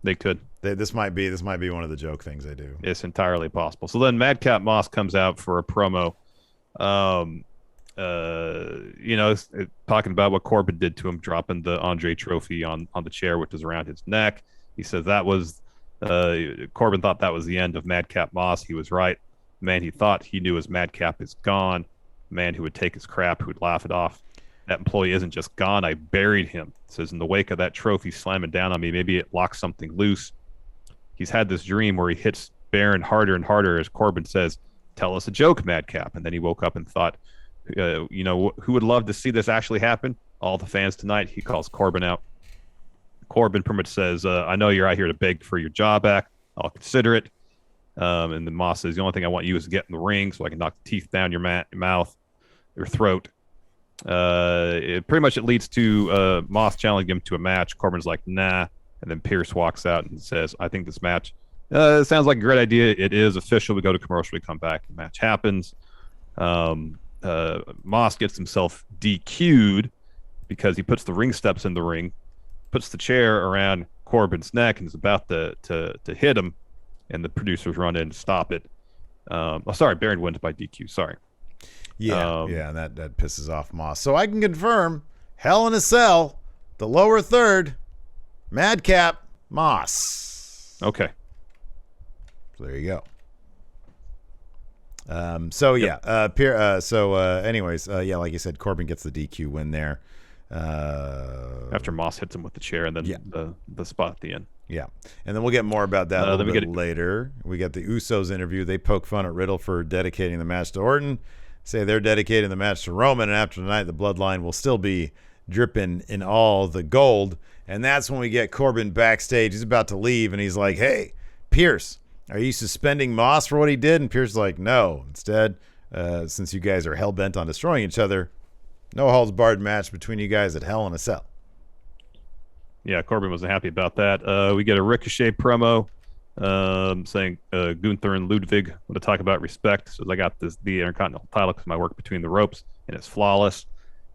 They could. This might be one of the joke things they do. It's entirely possible. So then Madcap Moss comes out for a promo. Talking about what Corbin did to him, dropping the Andre trophy on the chair, which is around his neck. He says that was Corbin thought that was the end of Madcap Moss. He was right. The man he thought he knew as Madcap is gone. The man who would take his crap, who would laugh it off. That employee isn't just gone. I buried him. Says in the wake of that trophy slamming down on me, maybe it locked something loose. He's had this dream where he hits Baron harder and harder, as Corbin says, tell us a joke, Madcap. And then he woke up and thought, who would love to see this actually happen? All the fans tonight. He calls Corbin out. Corbin pretty much says, I know you're out here to beg for your job back. I'll consider it. And then Moss says, the only thing I want you is to get in the ring so I can knock the teeth down your mouth, your throat. It leads to Moss challenging him to a match. Corbin's like, nah. And then Pierce walks out and says, I think this match it sounds like a great idea. It is official. We go to commercial. We come back. The match happens. Moss gets himself DQ'd because he puts the ring steps in the ring, puts the chair around Corbin's neck, and is about to hit him. And the producers run in to stop it. Baron wins by DQ. Sorry. Yeah, and that pisses off Moss. So I can confirm, Hell in a Cell, the lower third, Madcap Moss. Okay. So there you go. Like you said, Corbin gets the DQ win there. After Moss hits him with the chair and then the spot at the end. Yeah. And then we'll get more about that a little bit later. We got the Usos interview. They poke fun at Riddle for dedicating the match to Orton. Say they're dedicating the match to Roman, and after tonight, the bloodline will still be dripping in all the gold. And that's when we get Corbin backstage. He's about to leave, and he's like, hey, Pierce, are you suspending Moss for what he did? And Pierce is like, no. Instead, since you guys are hell-bent on destroying each other, no holds-barred match between you guys at Hell in a Cell. Yeah, Corbin wasn't happy about that. We get a Ricochet promo saying Gunther and Ludwig want to talk about respect. So I got the Intercontinental title because my work between the ropes, and it's flawless.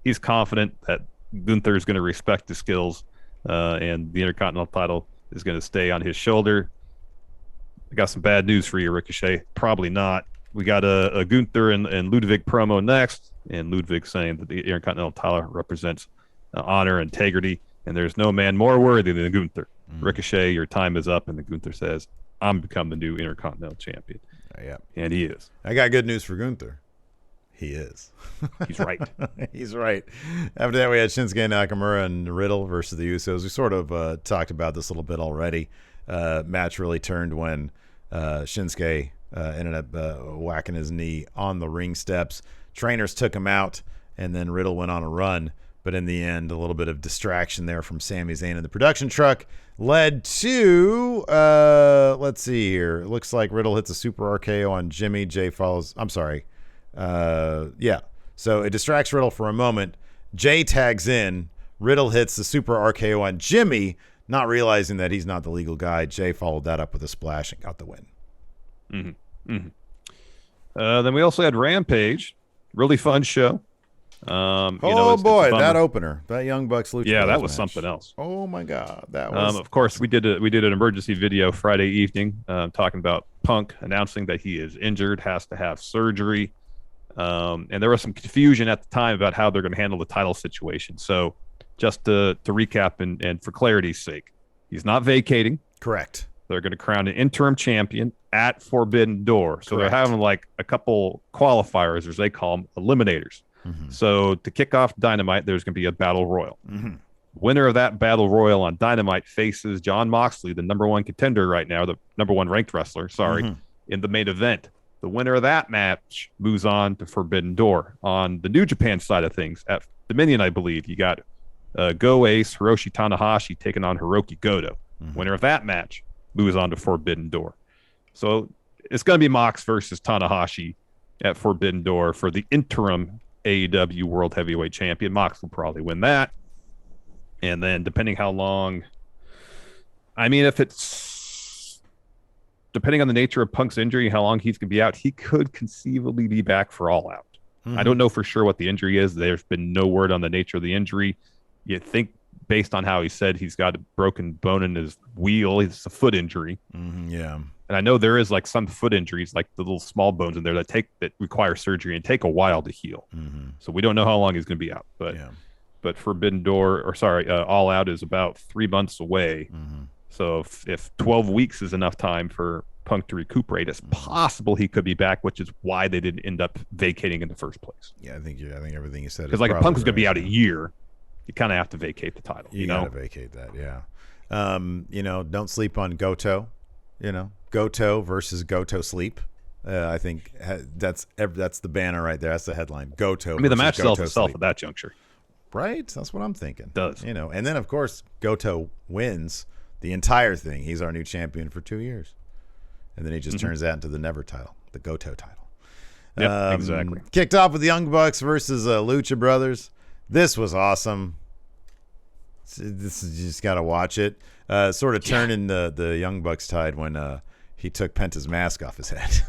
He's confident that Gunther is going to respect his skills, and the Intercontinental title is going to stay on his shoulder. I got some bad news for you, Ricochet. Probably not. We got a Gunther and Ludwig promo next, and Ludwig saying that the Intercontinental title represents honor and integrity, and there's no man more worthy than Gunther. Ricochet, your time is up, and then Gunther says, I'm become the new Intercontinental Champion. Yeah. And he is. I got good news for Gunther. He is. He's right. He's right. After that, we had Shinsuke Nakamura and Riddle versus the Usos. We sort of talked about this a little bit already. Match really turned when Shinsuke ended up whacking his knee on the ring steps. Trainers took him out, and then Riddle went on a run. But in the end, a little bit of distraction there from Sami Zayn in the production truck led to, let's see here. It looks like Riddle hits a super RKO on Jimmy. Jay follows. I'm sorry. So it distracts Riddle for a moment. Jay tags in. Riddle hits the super RKO on Jimmy, not realizing that he's not the legal guy. Jay followed that up with a splash and got the win. Mm-hmm. Mm-hmm. Then we also had Rampage. Really fun show. Boy, that opener, that Young Bucks Lucha. Yeah, that was match. Something else. Oh my God, that was. Of course, we did an emergency video Friday evening talking about Punk announcing that he is injured, has to have surgery, and there was some confusion at the time about how they're going to handle the title situation. So, just to recap and for clarity's sake, he's not vacating. Correct. They're going to crown an interim champion at Forbidden Door. So Correct. They're having like a couple qualifiers, as they call them, eliminators. Mm-hmm. So to kick off Dynamite, there's going to be a battle royal. Mm-hmm. Winner of that battle royal on Dynamite faces Jon Moxley, the number one contender right now, the number one ranked wrestler, in the main event. The winner of that match moves on to Forbidden Door. On the New Japan side of things, at Dominion, I believe, you got Go Ace, Hiroshi Tanahashi taking on Hiroki Goto. Mm-hmm. Winner of that match moves on to Forbidden Door. So it's going to be Mox versus Tanahashi at Forbidden Door for the interim AEW World Heavyweight Champion. Mox will probably win that. And then depending how long, if it's depending on the nature of Punk's injury, how long he's going to be out, he could conceivably be back for All Out. Mm-hmm. I don't know for sure what the injury is. There's been no word on the nature of the injury. You think based on how he said he's got a broken bone in his wheel, it's a foot injury. Mm-hmm, yeah. And I know there is like some foot injuries, like the little small bones in there that require surgery and take a while to heal. Mm-hmm. So we don't know how long he's going to be out. But Forbidden Door, All Out is about 3 months away. Mm-hmm. So if 12 weeks is enough time for Punk to recuperate, it's possible he could be back, which is why they didn't end up vacating in the first place. Yeah, I think everything you said. Because like if Punk was going to be out a year, you kind of have to vacate the title. You got to vacate that, yeah. Don't sleep on Goto. Goto versus Goto Sleep. I think that's the banner right there. That's the headline. Goto. The match sells itself at that juncture. Right? That's what I'm thinking. It does. And then, of course, Goto wins the entire thing. He's our new champion for 2 years. And then he just turns that into the Never title, the Goto title. Yep, exactly. Kicked off with the Young Bucks versus Lucha Brothers. This was awesome. This is, you just got to watch it. Sort of turning the Young Bucks tide when he took Penta's mask off his head.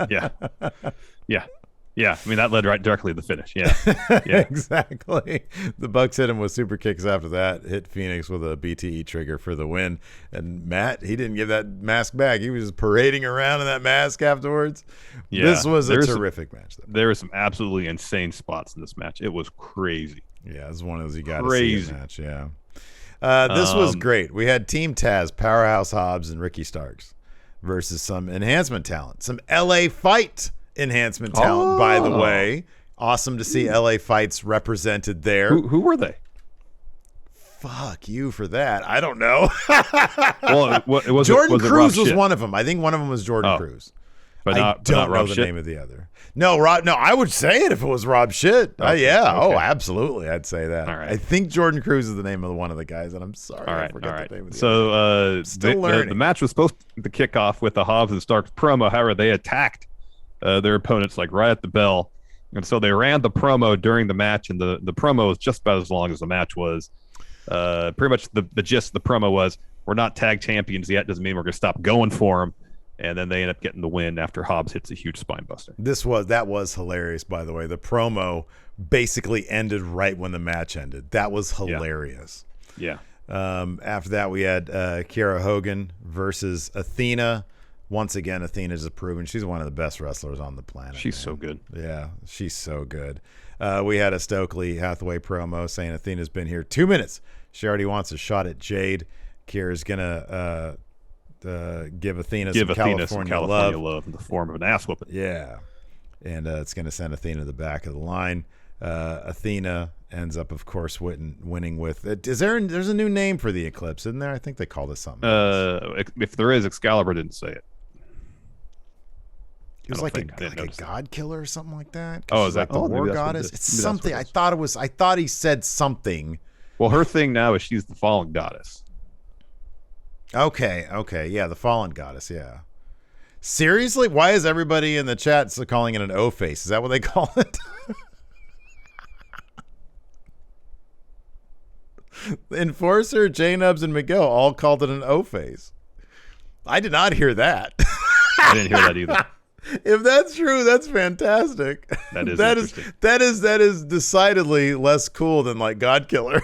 Yeah. That led right directly to the finish. Yeah. Exactly. The Bucks hit him with super kicks after that. Hit Phoenix with a BTE trigger for the win. And Matt, he didn't give that mask back. He was parading around in that mask afterwards. Yeah, this was a terrific match. There were some absolutely insane spots in this match. It was crazy. Yeah, it was one of those you got to see match. Yeah. This was great. We had Team Taz, Powerhouse Hobbs, and Ricky Starks versus some enhancement talent. Some LA Fight enhancement talent, by the way. Awesome to see LA Fights represented there. Who were they? Fuck you for that. I don't know. Jordan Cruz was one of them. I think one of them was Jordan Cruz. But I don't know the name of the other. No, Rob. No, I would say it if it was Rob Shit. Okay. Oh, absolutely. I'd say that. All right. I think Jordan Cruz is the name of one of the guys, and I'm sorry. All right. I forget the name of the other. So the match was supposed to kick off with the Hobbs and Starks promo. However, they attacked their opponents like right at the bell. And so they ran the promo during the match, and the promo was just about as long as the match was. Pretty much the gist of the promo was, we're not tag champions yet. Doesn't mean we're going to stop going for them. And then they end up getting the win after Hobbs hits a huge spine buster. That was hilarious, by the way. The promo basically ended right when the match ended. That was hilarious. Yeah. After that, we had Kiera Hogan versus Athena. Once again, Athena's just proven she's one of the best wrestlers on the planet. She's so good. Yeah, she's so good. We had a Stokely Hathaway promo saying Athena's been here 2 minutes. She already wants a shot at Jade. Kiera's going to give Athena some California love in the form of an ass whooping. Yeah. And it's going to send Athena to the back of the line. Athena ends up, of course, winning with there's a new name for the Eclipse, isn't there? I think they called it something else. If there is, Excalibur didn't say it. It was like a god killer or something like that. Oh, is that the war goddess? It's something. I thought he said something. Well, her thing now is she's the fallen goddess. Okay. Yeah, the fallen goddess, yeah. Seriously? Why is everybody in the chat calling it an O face? Is that what they call it? Enforcer, J-Nubs, and Miguel all called it an O-face. I did not hear that. I didn't hear that either. If that's true, that's fantastic. That is interesting. That is decidedly less cool than like God Killer.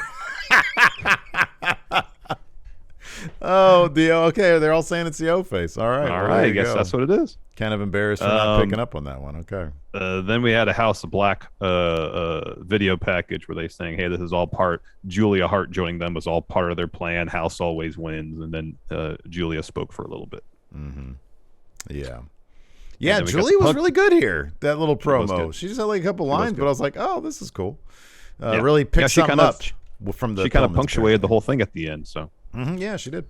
Okay. They're all saying it's the O-face. All right. All right. I guess that's what it is. Kind of embarrassed for not picking up on that one. Okay. Then we had a House of Black video package where they saying, hey, this is all part. Julia Hart joining them was all part of their plan. House always wins. And then Julia spoke for a little bit. Mm-hmm. Yeah. Yeah, Julia was really good here. That little promo. She just had like a couple lines, but I was like, oh, this is cool. Really picked something up from the. She kind of punctuated the whole thing at the end. So. Mm-hmm. Yeah, she did.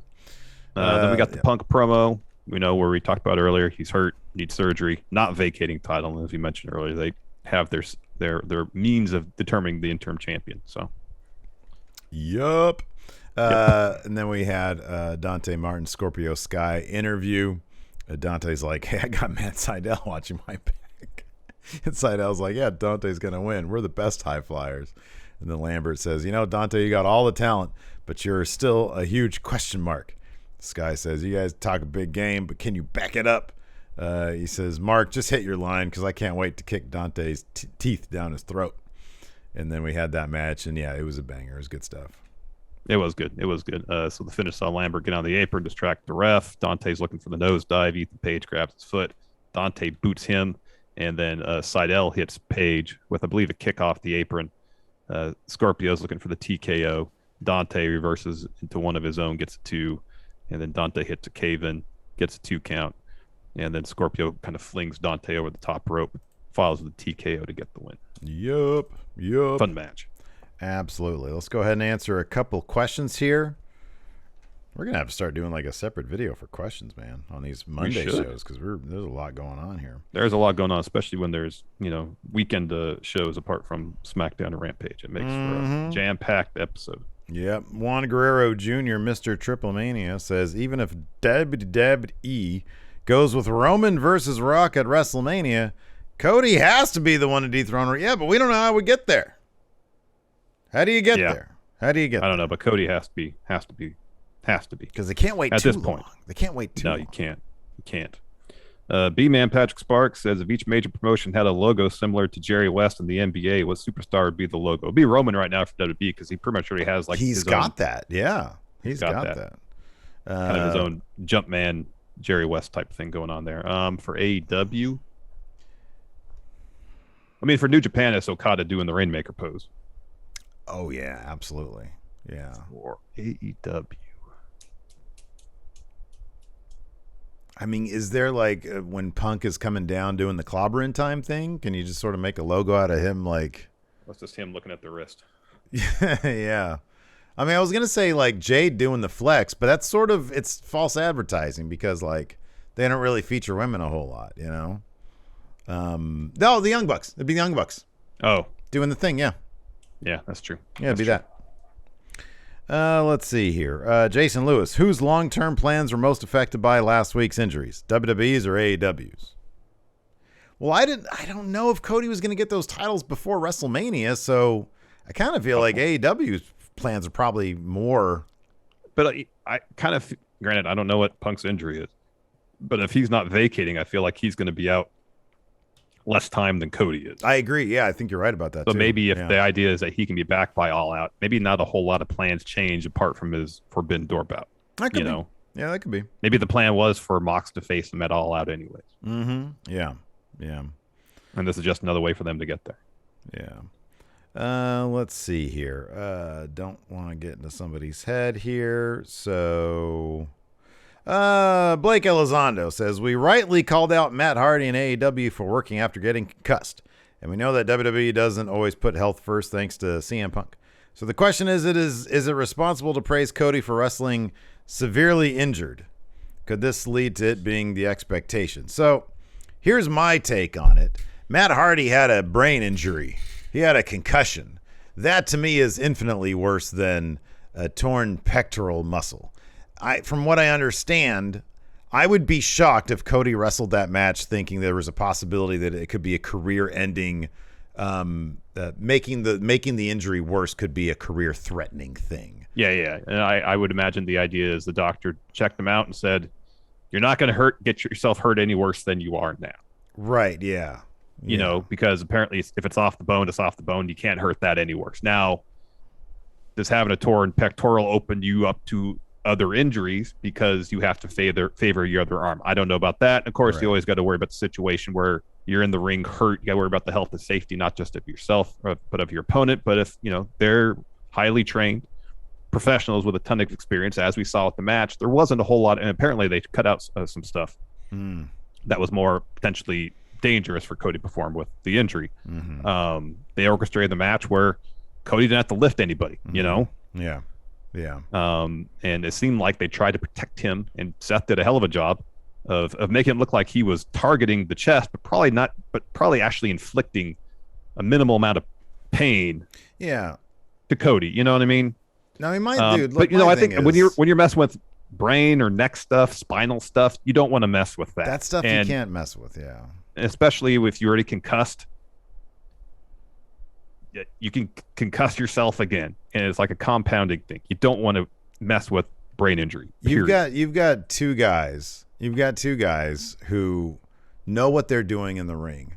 Then we got the Punk promo. We know where we talked about earlier. He's hurt, needs surgery, not vacating title. And as we mentioned earlier, they have their means of determining the interim champion. So, yup. And then we had Dante Martin, Scorpio Sky interview. Dante's like, hey, I got Matt Sydal watching my back. And Seidel's like, yeah, Dante's going to win. We're the best high flyers. And then Lambert says, Dante, you got all the talent, but you're still a huge question mark. Sky says, you guys talk a big game, but can you back it up? He says, Mark, just hit your line because I can't wait to kick Dante's teeth down his throat. And then we had that match, and yeah, it was a banger. It was good stuff. It was good. So the finish saw Lambert get on the apron, distract the ref. Dante's looking for the nosedive. Ethan Page grabs his foot. Dante boots him, and then Sydal hits Page with, I believe, a kick off the apron. Scorpio's looking for the TKO. Dante reverses into one of his own, gets a 2, and then Dante hits a cave-in, gets a 2 count, and then Scorpio kind of flings Dante over the top rope, follows with the TKO to get the win. Yup. Fun match. Absolutely. Let's go ahead and answer a couple questions here. We're going to have to start doing like a separate video for questions, man, on these Monday shows because there's a lot going on here. There's a lot going on, especially when there's, weekend shows apart from Smackdown and Rampage. It makes for a jam-packed episode. Yep. Juan Guerrero Jr., Mr. Triple Mania, says, even if WWE goes with Roman versus Rock at WrestleMania, Cody has to be the one to dethrone her. Yeah, but we don't know how we get there. How do you get there? I don't know, but Cody has to be. Because they can't wait at too this point. long. They can't wait too long. No, you can't. B-Man Patrick Sparks says, if each major promotion had a logo similar to Jerry West in the NBA, what superstar would be the logo? It'd be Roman right now for WWE because he pretty much already has he's got that. Yeah, he's got that. Kind of his own Jumpman Jerry West type thing going on there. For AEW, for New Japan, it's Okada doing the Rainmaker pose. Oh yeah, absolutely. Yeah. For AEW. Is there when Punk is coming down doing the clobbering time thing? Can you just sort of make a logo out of him? That's just him looking at the wrist. Yeah. I was going to say Jade doing the flex, but that's it's false advertising because they don't really feature women a whole lot, No, the Young Bucks. It'd be the Young Bucks. Oh. Doing the thing, yeah. Yeah, that's true. Yeah, it'd be that. Let's see here. Jason Lewis, whose long-term plans were most affected by last week's injuries? WWE's or AEW's? Well, I don't know if Cody was going to get those titles before WrestleMania, so I kind of feel like AEW's plans are probably more. But I kind of, granted, I don't know what Punk's injury is, but if he's not vacating, I feel like he's going to be out less time than Cody is. I agree. Yeah, I think you're right about that. So maybe if the idea is that he can be back by All Out, maybe not a whole lot of plans change apart from his Forbidden Door bout. That could be. Yeah, that could be. Maybe the plan was for Mox to face him at All Out anyways. Mm-hmm. Yeah. And this is just another way for them to get there. Yeah. Let's see here. Don't want to get into somebody's head here. So Blake Elizondo says, we rightly called out Matt Hardy and AEW for working after getting concussed. And we know that WWE doesn't always put health first thanks to CM Punk. So the question is it responsible to praise Cody for wrestling severely injured? Could this lead to it being the expectation? So here's my take on it. Matt Hardy had a brain injury. He had a concussion. That to me is infinitely worse than a torn pectoral muscle. From what I understand, I would be shocked if Cody wrestled that match thinking there was a possibility that it could be a career-ending making the injury worse could be a career-threatening thing. Yeah. And I would imagine the idea is the doctor checked him out and said, "You're not going to get yourself hurt any worse than you are now." Right. Yeah. You know, because apparently if it's off the bone, it's off the bone. You can't hurt that any worse. Now, does having a torn pectoral open you up to other injuries because you have to favor your other arm? I don't know about that. Of course, you always got to worry about the situation where you're in the ring hurt. You got to worry about the health and safety, not just of yourself, but of your opponent. But if, they're highly trained professionals with a ton of experience, as we saw at the match, there wasn't a whole lot. And apparently they cut out some stuff that was more potentially dangerous for Cody to perform with the injury. They orchestrated the match where Cody didn't have to lift anybody, Yeah. And it seemed like they tried to protect him, and Seth did a hell of a job of making it look like he was targeting the chest, but probably actually inflicting a minimal amount of pain to Cody. You know what I mean? No, I mean, dude. But I think when you're messing with brain or neck stuff, spinal stuff, you don't want to mess with that. That stuff you can't mess with. Yeah. Especially if you're already concussed. You can concuss yourself again, and it's like a compounding thing. You don't want to mess with brain injury. Period. You've got two guys. You've got two guys who know what they're doing in the ring,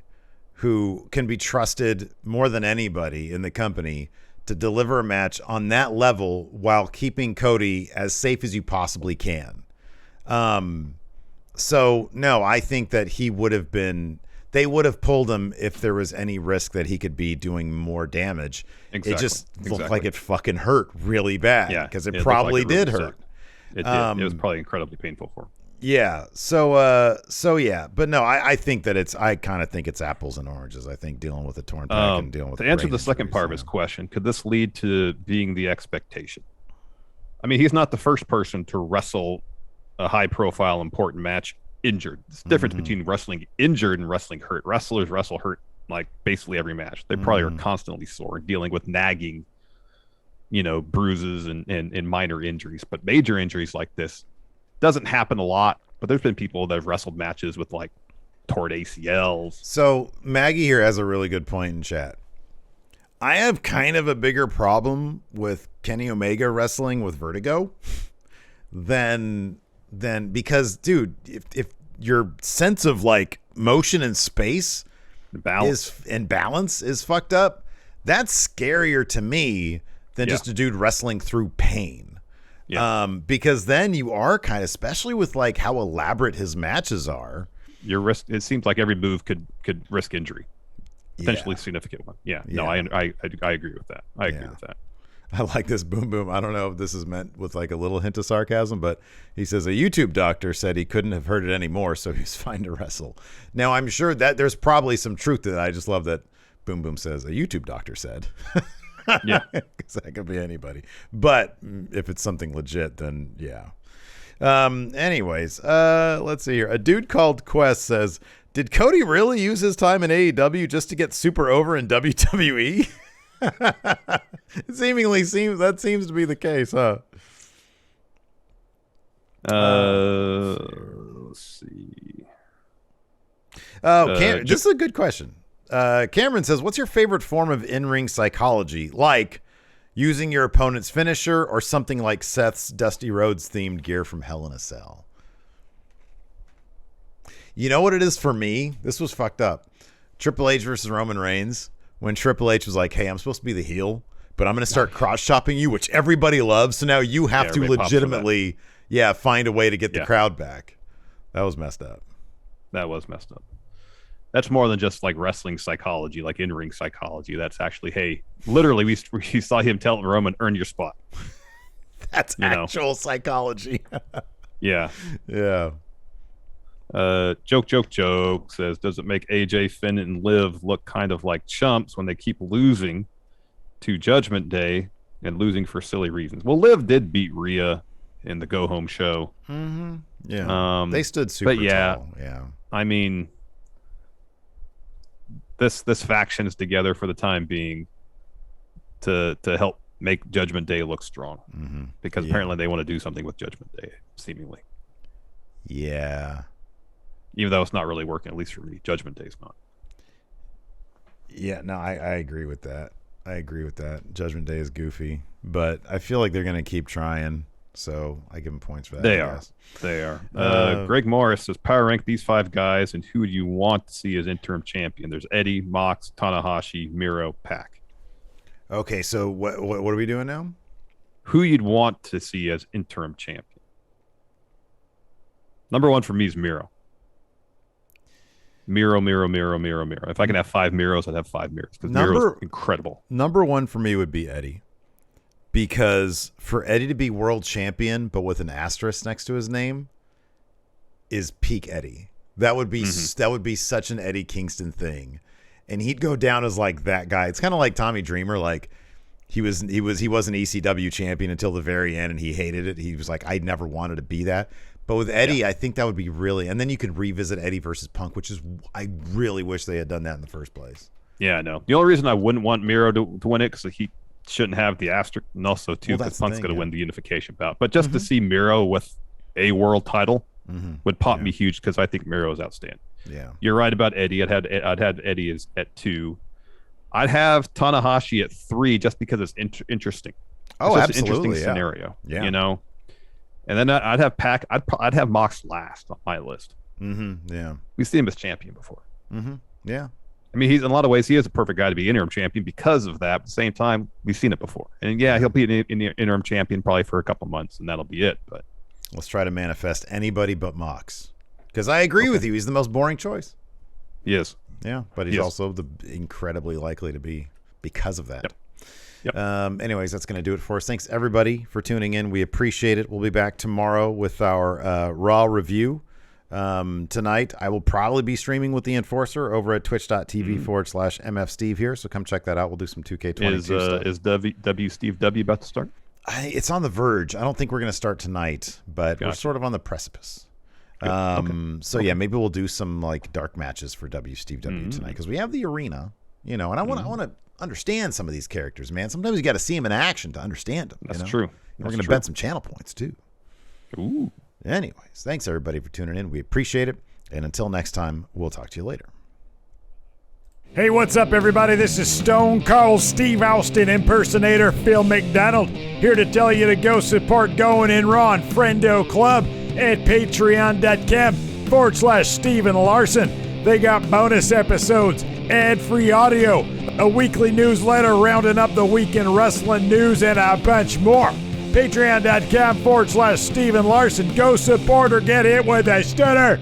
who can be trusted more than anybody in the company to deliver a match on that level while keeping Cody as safe as you possibly can. So no, I think that they would have pulled him if there was any risk that he could be doing more damage. Exactly. It just looked like it fucking hurt really bad. Yeah, because it probably did hurt. It did. It was probably incredibly painful for him. Yeah. So yeah. But no, I think that I kind of think it's apples and oranges. I think dealing with a torn pec and dealing with to answer the second part of his question, could this lead to being the expectation? I mean, he's not the first person to wrestle a high-profile, important match injured. There's a difference between wrestling injured and wrestling hurt. Wrestlers wrestle hurt like basically every match. They probably are constantly sore, dealing with nagging, bruises and minor injuries. But major injuries like this doesn't happen a lot. But there's been people that have wrestled matches with like torn ACLs. So Maggie here has a really good point in chat. I have kind of a bigger problem with Kenny Omega wrestling with vertigo than because, dude, if your sense of like motion and space balance is fucked up, that's scarier to me than just a dude wrestling through pain. Yeah. Because then you are kind of, especially with like how elaborate his matches are, it seems like every move could risk injury, potentially significant one. Yeah. No, I agree with that. I agree with that. I like this boom boom. I don't know if this is meant with like a little hint of sarcasm, but he says a YouTube doctor said he couldn't have heard it anymore, so he's fine to wrestle. Now, I'm sure that there's probably some truth to that. I just love that boom boom says a YouTube doctor said. Yeah. Because that could be anybody. But if it's something legit, then yeah. Anyways, let's see here. A dude called Quest says, did Cody really use his time in AEW just to get super over in WWE? It seems to be the case, huh? Let's see. This is a good question. Cameron says, what's your favorite form of in-ring psychology? Like using your opponent's finisher or something like Seth's Dusty Rhodes themed gear from Hell in a Cell? You know what it is for me? This was fucked up. Triple H versus Roman Reigns. When Triple H was like, hey, I'm supposed to be the heel, but I'm going to start cross-shopping you, which everybody loves. So now you have to legitimately, find a way to get the crowd back. That was messed up. That's more than just like wrestling psychology, like in-ring psychology. That's actually, hey, literally, we saw him tell Roman, earn your spot. That's actual psychology. Yeah. Yeah. Joke says, does it make AJ, Finn, and Liv look kind of like chumps when they keep losing to Judgment Day and losing for silly reasons? Well, Liv did beat Rhea in the Go Home show. Mm-hmm. Yeah. They stood super tall. Yeah. I mean, this faction is together for the time being to help make Judgment Day look strong, because apparently they want to do something with Judgment Day, seemingly. Yeah. Even though it's not really working, at least for me. Judgment Day's not. Yeah, no, I agree with that. Judgment Day is goofy, but I feel like they're going to keep trying, so I give them points for that. They are. Greg Morris says, power rank these 5 guys, and who do you want to see as interim champion? There's Eddie, Mox, Tanahashi, Miro, Pac. Okay, so what are we doing now? Who you'd want to see as interim champion? Number 1 for me is Miro. Miro. If I can have 5 Miros, I'd have 5 Miros because Miro's incredible. Number 1 for me would be Eddie, because for Eddie to be world champion but with an asterisk next to his name is peak Eddie. That would be such an Eddie Kingston thing, and he'd go down as like that guy. It's kind of like Tommy Dreamer, like he was an ECW champion until the very end, and he hated it. He was like, I never wanted to be that. But with Eddie, I think that would be really, and then you could revisit Eddie versus Punk, which is, I really wish they had done that in the first place. Yeah, I know. The only reason I wouldn't want Miro to win it because he shouldn't have the asterisk, and also too, because Punk's going to win the unification bout. But just to see Miro with a world title would pop me huge because I think Miro is outstanding. Yeah, you're right about Eddie. I'd have Eddie as at 2. I'd have Tanahashi at 3 just because it's interesting. Oh, it's absolutely, an interesting scenario. Yeah, you know. And then I'd have Pac. I'd have Mox last on my list. Yeah, we've seen him as champion before. Yeah, I mean, he's in a lot of ways he is a perfect guy to be interim champion because of that. At the same time, we've seen it before, and he'll be in the interim champion probably for a couple months, and that'll be it. But let's try to manifest anybody but Mox, because I agree with you. He's the most boring choice. He is. Yeah, but he's also the incredibly likely to be because of that. Yep. Anyways, that's going to do it for us. Thanks, everybody, for tuning in. We appreciate it. We'll be back tomorrow with our Raw review. Tonight, I will probably be streaming with the Enforcer over at twitch.tv/MFSteve here, so come check that out. We'll do some 2K22 stuff. Is W Steve W about to start? It's on the verge. I don't think we're going to start tonight, but we're sort of on the precipice. So, yeah, maybe we'll do some like dark matches for W Steve W tonight, because we have the arena, and I want to understand some of these characters, man. Sometimes you got to see them in action to understand them. That's true. We're going to bet some channel points too. Ooh. Anyways, thanks everybody for tuning in. We appreciate it. And until next time, we'll talk to you later. Hey, what's up, everybody? This is Stone Cold Steve Austin impersonator Phil McDonald, here to tell you to go support Going In Raw and Friendo Club at patreon.com/Steven Larson. They got bonus episodes, ad-free audio, a weekly newsletter rounding up the weekend wrestling news, and a bunch more. Patreon.com/Steven Larson. Go support or get hit with a stunner.